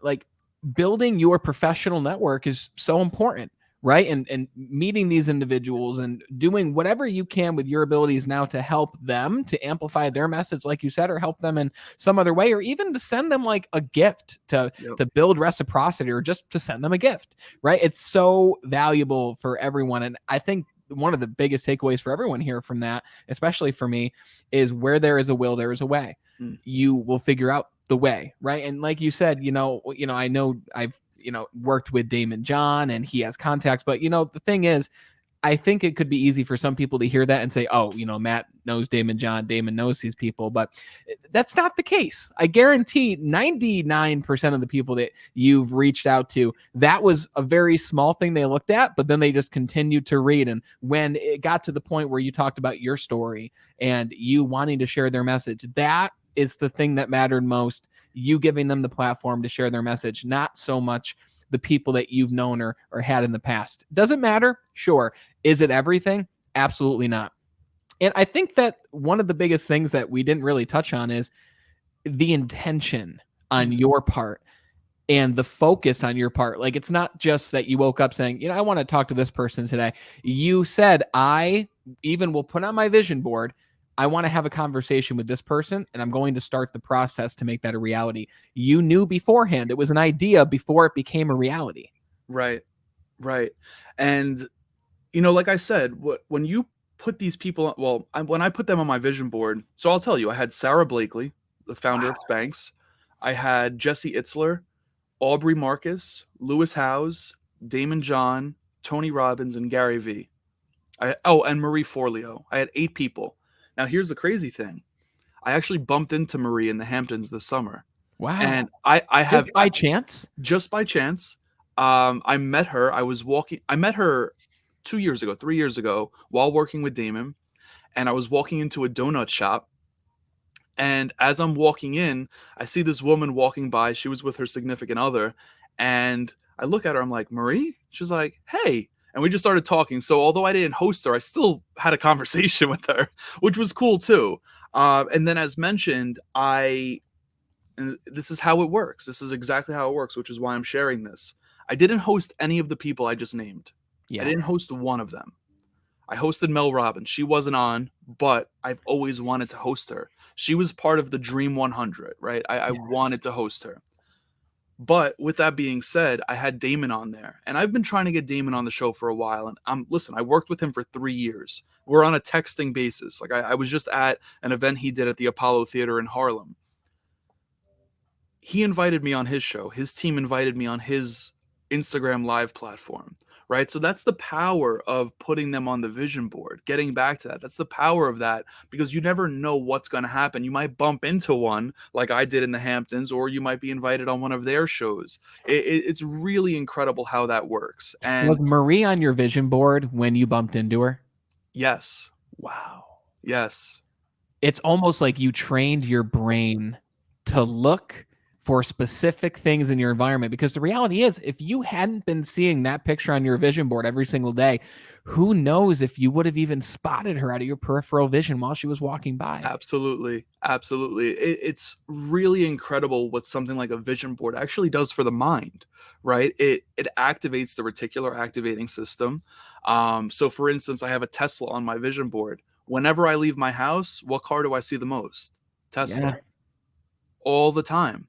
like building your professional network is so important, right? And meeting these individuals and doing whatever you can with your abilities now to help them to amplify their message, like you said, or help them in some other way, or even to send them like a gift to build reciprocity, or just to send them a gift, right? It's so valuable for everyone. And I think one of the biggest takeaways for everyone here from that, especially for me, is where there is a will, there is a way. You will figure out the way, right? And like you said, I know I've worked with Damon John, and he has contacts, but the thing is, I think it could be easy for some people to hear that and say, oh, Matt knows Damon John, Damon knows these people, but that's not the case. I guarantee 99% of the people that you've reached out to, that was a very small thing they looked at, but then they just continued to read. And when it got to the point where you talked about your story and you wanting to share their message, that is the thing that mattered most. You giving them the platform to share their message, not so much the people that you've known or had in the past. Does it matter? Sure. Is it everything? Absolutely not. And I think that one of the biggest things that we didn't really touch on is the intention on your part and the focus on your part. Like, it's not just that you woke up saying, I want to talk to this person today. You said, I even will put on my vision board, I want to have a conversation with this person, and I'm going to start the process to make that a reality. You knew beforehand. It was an idea before it became a reality. Right. And, like I said, when you put these people, when I put them on my vision board, so I'll tell you, I had Sarah Blakely, the founder of Spanx. I had Jesse Itzler, Aubrey Marcus, Lewis Howes, Damon John, Tony Robbins, and Gary Vee. And Marie Forleo. I had 8 people. Now, here's the crazy thing. I actually bumped into Marie in the Hamptons this summer. Wow. And I have just by chance? Just by chance. I met her. I met her 3 years ago while working with Damon. And I was walking into a donut shop. And as I'm walking in, I see this woman walking by. She was with her significant other. And I look at her. I'm like, Marie? She's like, hey. And we just started talking. So although I didn't host her, I still had a conversation with her, which was cool too. And then as mentioned, and this is how it works. This is exactly how it works, which is why I'm sharing this. I didn't host any of the people I just named. Yeah. I didn't host one of them. I hosted Mel Robbins. She wasn't on, but I've always wanted to host her. She was part of the Dream 100, right? I wanted to host her. But with that being said, I had Damon on there, and I've been trying to get Damon on the show for a while. And listen, I worked with him for 3 years. We're on a texting basis. Like I was just at an event he did at the Apollo Theater in Harlem. He invited me on his show. His team invited me on his Instagram live platform, right? So that's the power of putting them on the vision board, getting back to that. That's the power of that, because you never know what's going to happen. You might bump into one like I did in the Hamptons, or you might be invited on one of their shows. It's really incredible how that works. And was Marie on your vision board when you bumped into her? Yes. Wow. Yes. It's almost like you trained your brain to look for specific things in your environment, because the reality is, if you hadn't been seeing that picture on your vision board every single day, who knows if you would have even spotted her out of your peripheral vision while she was walking by. Absolutely. It's really incredible what something like a vision board actually does for the mind, right? It activates the reticular activating system. So for instance, I have a Tesla on my vision board. Whenever I leave my house, what car do I see the most? Tesla. Yeah. All the time.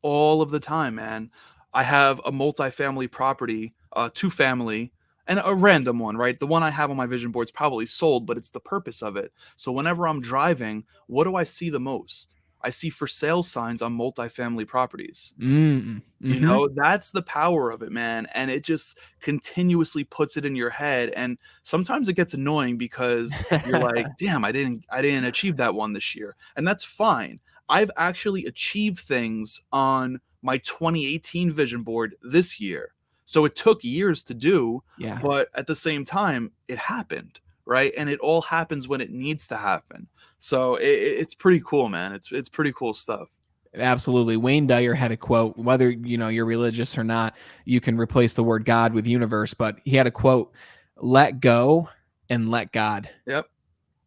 All of the time, man. I have a multifamily property, 2-family, and a random one, right? The one I have on my vision board is probably sold, but it's the purpose of it. So whenever I'm driving, what do I see the most? I see for sale signs on multifamily properties. Mm-hmm. That's the power of it, man. And it just continuously puts it in your head. And sometimes it gets annoying because you're like, damn, I didn't achieve that one this year. And that's fine. I've actually achieved things on my 2018 vision board this year. So it took years to do, but at the same time, it happened, right? And it all happens when it needs to happen. So it's pretty cool, man. It's pretty cool stuff. Absolutely. Wayne Dyer had a quote, whether you're religious or not, you can replace the word God with universe, but he had a quote, let go and let God. Yep.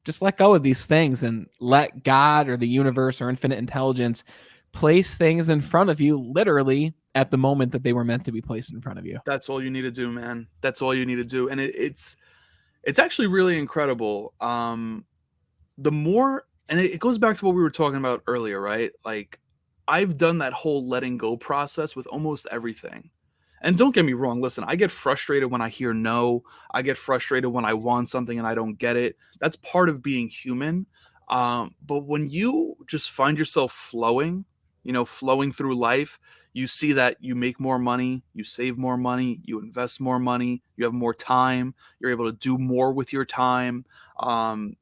Just let go of these things and let God or the universe or infinite intelligence place things in front of you literally at the moment that they were meant to be placed in front of you. That's all you need to do, man. That's all you need to do. And it's actually really incredible. The more, and it goes back to what we were talking about earlier, right? Like, I've done that whole letting go process with almost everything. And don't get me wrong, listen, I get frustrated when I hear no. I get frustrated when I want something and I don't get it. That's part of being human. But when you just find yourself flowing through life, you see that you make more money, you save more money, you invest more money, you have more time, you're able to do more with your time.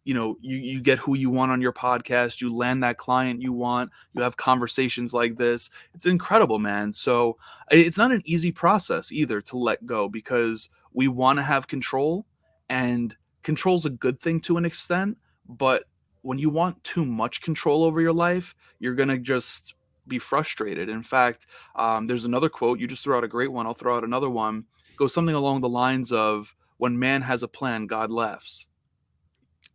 You get who you want on your podcast, you land that client you want, you have conversations like this. It's incredible, man. So it's not an easy process either to let go, because we want to have control, and control's a good thing to an extent, but when you want too much control over your life, you're going to just be frustrated. In fact, there's another quote. You just threw out a great one. I'll throw out another one. It goes something along the lines of, when man has a plan, God laughs.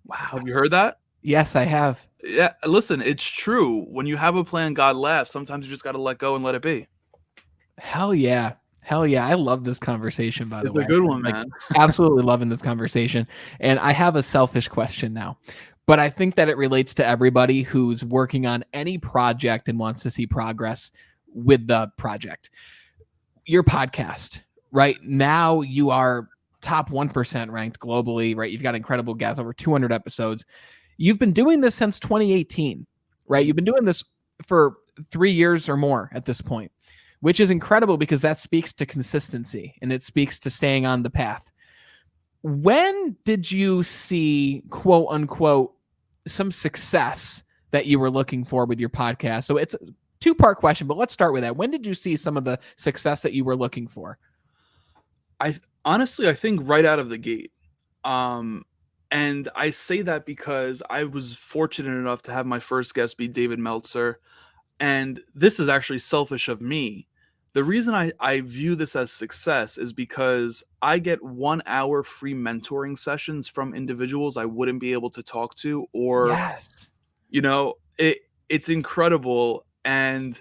Wow. Have you heard that? Yes, I have. Yeah, listen, it's true. When you have a plan, God laughs. Sometimes you just got to let go and let it be. Hell yeah. Hell yeah. I love this conversation, by the It's a way. good I'm one, like man. absolutely loving this conversation. And I have a selfish question now, but I think that it relates to everybody who's working on any project and wants to see progress with the project. Your podcast, right? Now you are top 1% ranked globally, right? You've got incredible guests, over 200 episodes. You've been doing this since 2018, right? You've been doing this for 3 years or more at this point, which is incredible because that speaks to consistency and it speaks to staying on the path. When did you see, quote unquote, some success that you were looking for with your podcast? So it's a two-part question, but let's start with that. When did you see some of the success that you were looking for? I think right out of the gate. And I say that because I was fortunate enough to have my first guest be David Meltzer. And this is actually selfish of me. The reason I view this as success is because I get 1 hour free mentoring sessions from individuals I wouldn't be able to talk to, or, Yes. it's incredible. And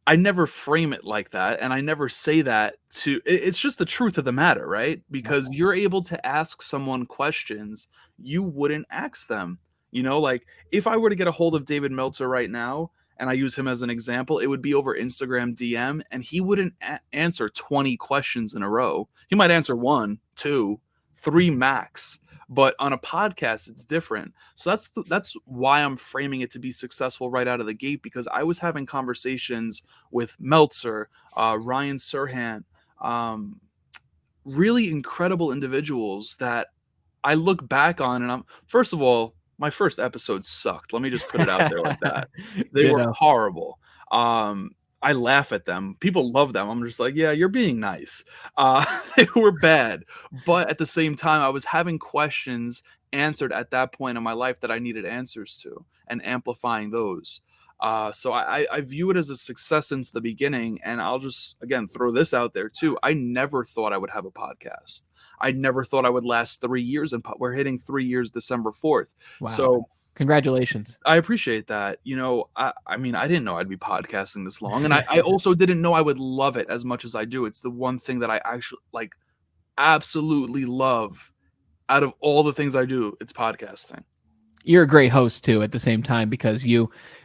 I never frame it like that, and I never say that it's just the truth of the matter, right? Because you're able to ask someone questions you wouldn't ask them. Like, if I were to get a hold of David Meltzer right now, and I use him as an example, it would be over Instagram DM, and he wouldn't answer 20 questions in a row. He might answer 1, 2, 3 max. But on a podcast, it's different. So that's why I'm framing it to be successful right out of the gate, because I was having conversations with Meltzer, Ryan Serhant, really incredible individuals that I look back on, and first of all, my first episode sucked. Let me just put it out there like that. They were Ditto. horrible. I laugh at them. People love them. I'm just like, yeah, you're being nice. They were bad. But at the same time, I was having questions answered at that point in my life that I needed answers to, and amplifying those. So I view it as a success since the beginning. And I'll just, again, throw this out there too. I never thought I would have a podcast. I never thought I would last 3 years, and we're hitting 3 years December 4th. Wow. So Congratulations. I appreciate that. I mean, I didn't know I'd be podcasting this long, and I also didn't know I would love it as much as I do. It's the one thing that I actually absolutely love out of all the things I do. It's podcasting. You're a great host too at the same time, because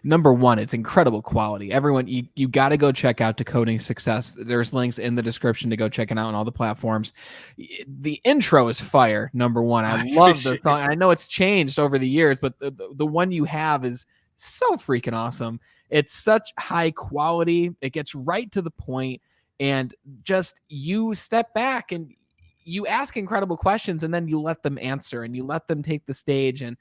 number one, it's incredible quality. Everyone, you got to go check out Decoding Success. There's links in the description to go check it out on all the platforms. The intro is fire. Number one, I love the song. I know it's changed over the years, but the one you have is so freaking awesome. It's such high quality. It gets right to the point, and just you step back and you ask incredible questions, and then you let them answer and you let them take the stage, and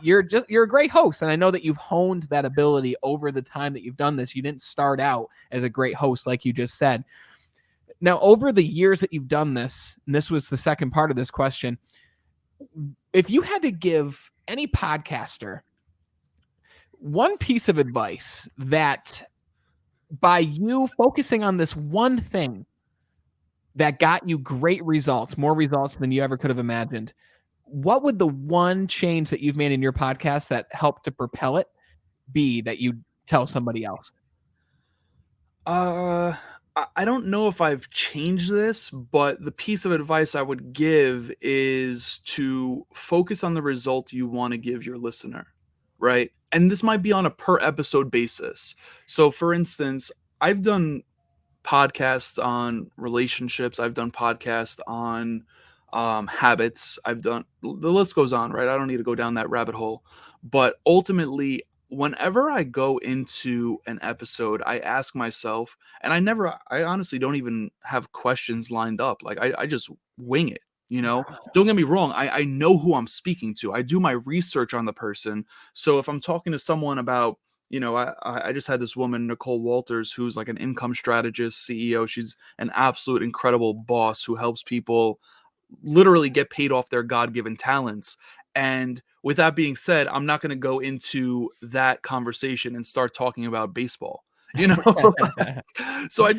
you're a great host. And I know that you've honed that ability over the time that you've done this. You didn't start out as a great host, like you just said. Now, over the years that you've done this, and this was the second part of this question, if you had to give any podcaster one piece of advice that, by you focusing on this one thing that got you great results, more results than you ever could have imagined, what would the one change that you've made in your podcast that helped to propel it be that you tell somebody else? I don't know if I've changed this, but the piece of advice I would give is to focus on the result you want to give your listener, right? And this might be on a per episode basis. So, for instance, I've done podcasts on relationships. I've done podcasts on habits. The list goes on, right? I don't need to go down that rabbit hole. But ultimately, whenever I go into an episode, I ask myself, and I honestly don't even have questions lined up. Like I just wing it, you know? Don't get me wrong. I know who I'm speaking to. I do my research on the person. So if I'm talking to someone about, I just had this woman, Nicole Walters, who's like an income strategist, CEO. She's an absolute incredible boss who helps people literally get paid off their God-given talents. And with that being said, I'm not going to go into that conversation and start talking about baseball. You know, so I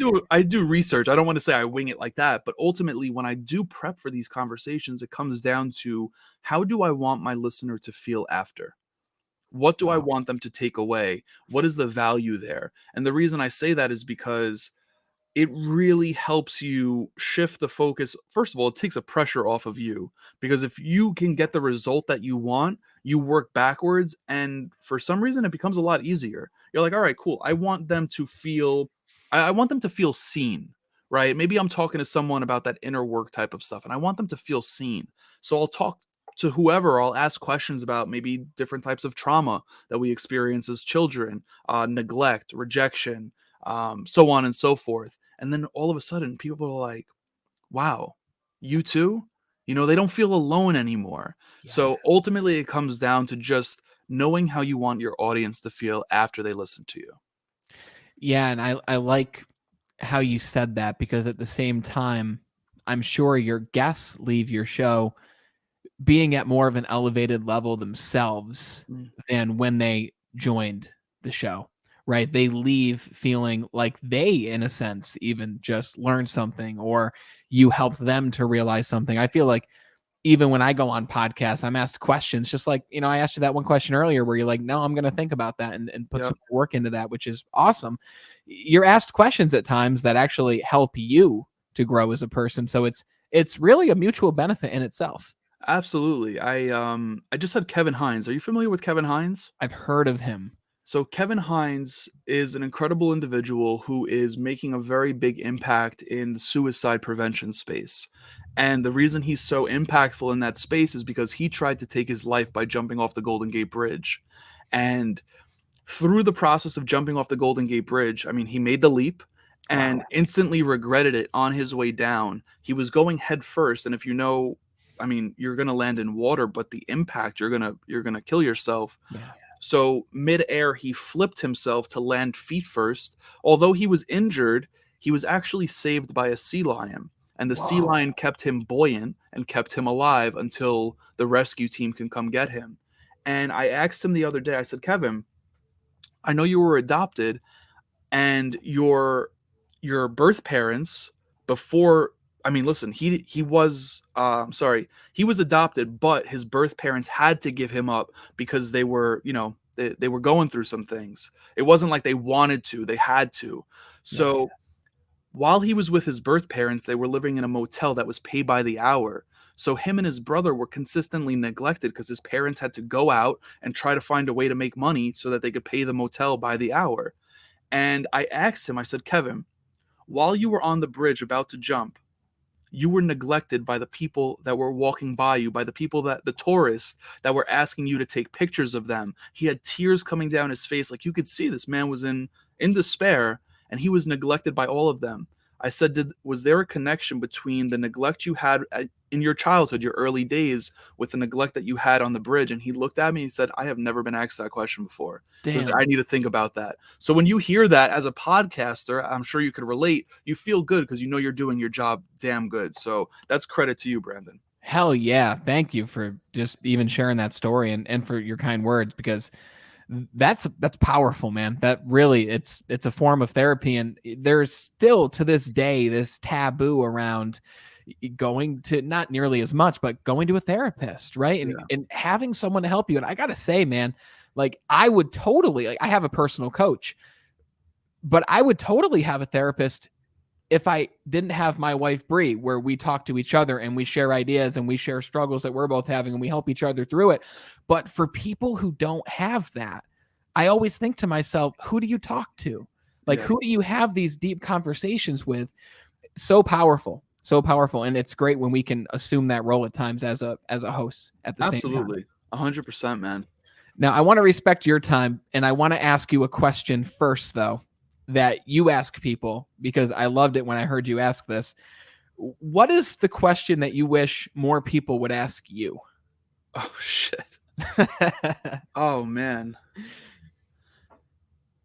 do research. I don't want to say I wing it like that, but ultimately when I do prep for these conversations, it comes down to how do I want my listener to feel after? What do I Wow. want them to take away? What is the value there? And the reason I say that is because it really helps you shift the focus. First of all, it takes a pressure off of you because if you can get the result that you want, you work backwards. And for some reason, it becomes a lot easier. You're like, all right, cool. I want them to feel seen, right? Maybe I'm talking to someone about that inner work type of stuff and I want them to feel seen. So I'll talk to whoever, I'll ask questions about maybe different types of trauma that we experience as children, neglect, rejection, so on and so forth. And then all of a sudden, people are like, wow, you too? They don't feel alone anymore. Yes. So ultimately, it comes down to just knowing how you want your audience to feel after they listen to you. Yeah, and I like how you said that because at the same time, I'm sure your guests leave your show being at more of an elevated level themselves Mm. than when they joined the show, right? They leave feeling like they, in a sense, even just learned something or you helped them to realize something. I feel like even when I go on podcasts, I'm asked questions just like, I asked you that one question earlier where you're like, no, I'm going to think about that and put Yep. some work into that, which is awesome. You're asked questions at times that actually help you to grow as a person. So it's really a mutual benefit in itself. Absolutely. I just had Kevin Hines. Are you familiar with Kevin Hines? I've heard of him. So Kevin Hines is an incredible individual who is making a very big impact in the suicide prevention space. And the reason he's so impactful in that space is because he tried to take his life by jumping off the Golden Gate Bridge. And through the process of jumping off the Golden Gate Bridge, I mean, he made the leap Wow. and instantly regretted it on his way down. He was going head first, and if I mean, you're going to land in water, but the impact, you're going to kill yourself. Yeah. So midair, he flipped himself to land feet first. Although he was injured, he was actually saved by a sea lion. And the sea Whoa. lion kept him buoyant and kept him alive until the rescue team can come get him. And I asked him the other day, I said, Kevin, I know you were adopted and your birth parents before, I mean, listen, he was sorry, he was adopted, but his birth parents had to give him up because they were, they were going through some things. It wasn't like they wanted to, they had to. Yeah. So while he was with his birth parents, they were living in a motel that was pay by the hour. So him and his brother were consistently neglected because his parents had to go out and try to find a way to make money so that they could pay the motel by the hour. And I asked him, I said, Kevin, while you were on the bridge about to jump, you were neglected by the people that were walking by you, by the tourists that were asking you to take pictures of them. He had tears coming down his face. Like you could see this man was in despair and he was neglected by all of them. I said, was there a connection between the neglect you had in your childhood, your early days, with the neglect that you had on the bridge? And he looked at me and he said, I have never been asked that question before. He was like, I Damn. need to think about that. So when you hear that as a podcaster, I'm sure you could relate. You feel good because you know you're doing your job damn good. So that's credit to you, Brandon. Hell yeah. Thank you for just even sharing that story and for your kind words because that's powerful, man. That really it's a form of therapy and there's still to this day this taboo around going to not nearly as much but going to a therapist, right? And Yeah. and having someone to help you. And I got to say, man, like I would totally like I have a personal coach, but I would totally have a therapist if I didn't have my wife Bree, where we talk to each other and we share ideas and we share struggles that we're both having and we help each other through it. But for people who don't have that, I always think to myself, who do you talk to? Like, Yeah. who do you have these deep conversations with? So powerful, so powerful. And it's great when we can assume that role at times as a host at the same time. Absolutely. 100%, man. Now, I want to respect your time, and I want to ask you a question first, though, that you ask people, because I loved it when I heard you ask this. What is the question that you wish more people would ask you? Oh, shit. Oh, man.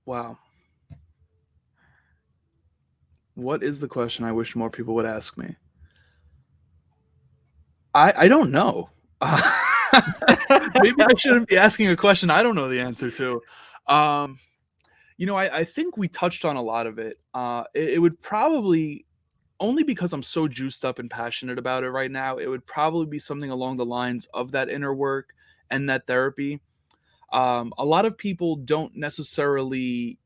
Wow. What is the question I wish more people would ask me? I don't know. Maybe I shouldn't be asking a question I don't know the answer to. I think we touched on a lot of it. It would probably, only because I'm so juiced up and passionate about it right now, it would probably be something along the lines of that inner work and that therapy. A lot of people don't necessarily,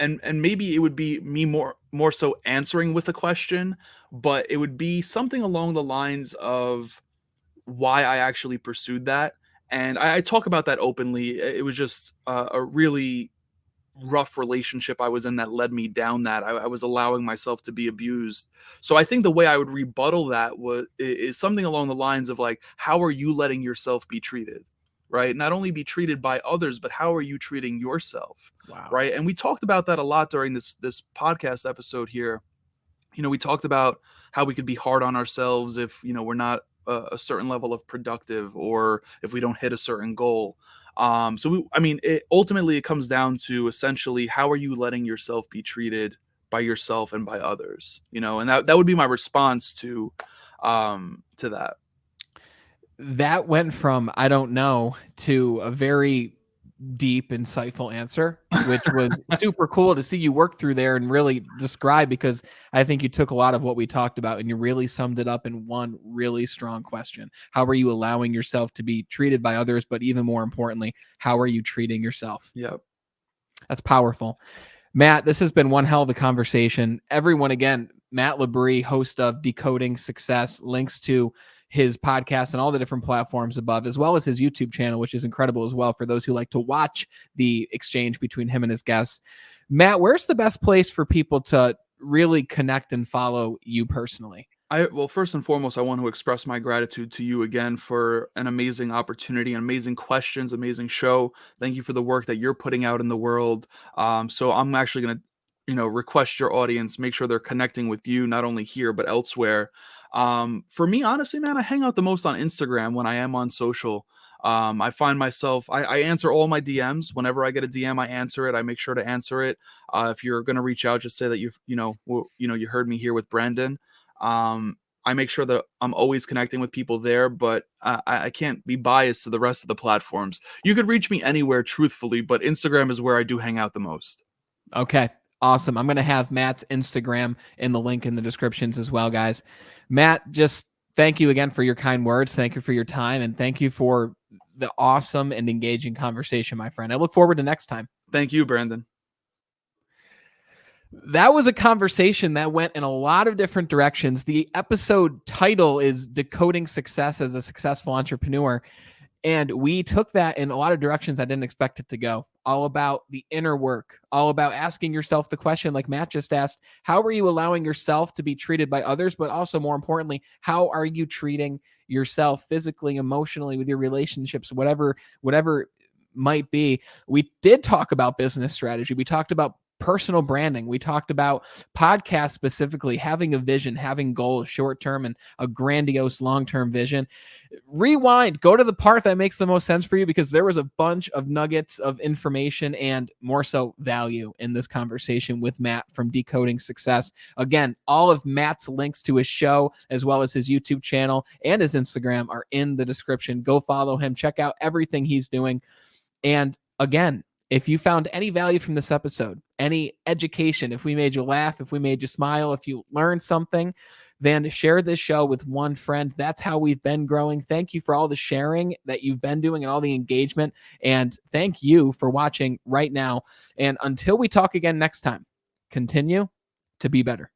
and maybe it would be me more so answering with a question, but it would be something along the lines of why I actually pursued that. And I talk about that openly. It was just a really rough relationship I was in that led me down that. I was allowing myself to be abused. So I think the way I would rebuttal that is something along the lines of like, how are you letting yourself be treated? Right? Not only be treated by others, but how are you treating yourself? Wow. Right? And we talked about that a lot during this podcast episode here. We talked about how we could be hard on ourselves if we're not a certain level of productive, or if we don't hit a certain goal. Ultimately it comes down to essentially, how are you letting yourself be treated by yourself and by others? And that would be my response to that. That went from I don't know to a very deep, insightful answer, which was super cool to see you work through there and really describe, because I think you took a lot of what we talked about and you really summed it up in one really strong question. How are you allowing yourself to be treated by others? But even more importantly, how are you treating yourself? Yep. That's powerful. Matt, this has been one hell of a conversation. Everyone, again, Matt Lebris, host of Decoding Success, links to his podcast and all the different platforms above, as well as his YouTube channel, which is incredible as well for those who like to watch the exchange between him and his guests. Matt, where's the best place for people to really connect and follow you personally? Well, first and foremost, I want to express my gratitude to you again for an amazing opportunity, amazing questions, amazing show. Thank you for the work that you're putting out in the world. So I'm actually going to, request your audience, make sure they're connecting with you, not only here, but elsewhere. For me, honestly, man, I hang out the most on Instagram when I am on social. I find myself, I answer all my DMs. Whenever I get a DM, I answer it. I make sure to answer it. If you're going to reach out, just say that you heard me here with Brandon. I make sure that I'm always connecting with people there, but I can't be biased to the rest of the platforms. You could reach me anywhere, truthfully, but Instagram is where I do hang out the most. Okay, awesome. I'm going to have Matt's Instagram in the link in the descriptions as well, guys. Matt, just thank you again for your kind words. Thank you for your time, and thank you for the awesome and engaging conversation, my friend. I look forward to next time. Thank you, Brandon. That was a conversation that went in a lot of different directions. The episode title is Decoding Success as a Successful Entrepreneur. And we took that in a lot of directions I didn't expect it to go. All about the inner work, all about asking yourself the question, like Matt just asked, how are you allowing yourself to be treated by others? But also, more importantly, how are you treating yourself physically, emotionally, with your relationships, whatever might be. We did talk about business strategy. We talked about personal branding. We talked about podcasts, specifically having a vision, having goals, short-term and a grandiose long-term vision. Rewind, go to the part that makes the most sense for you, because there was a bunch of nuggets of information and more so value in this conversation with Matt from Decoding Success. Again, all of Matt's links to his show, as well as his YouTube channel and his Instagram, are in the description. Go follow him. Check out everything he's doing. And again, if you found any value from this episode, any education, if we made you laugh, if we made you smile, if you learned something, then share this show with one friend. That's how we've been growing. Thank you for all the sharing that you've been doing and all the engagement. And thank you for watching right now. And until we talk again next time, continue to be better.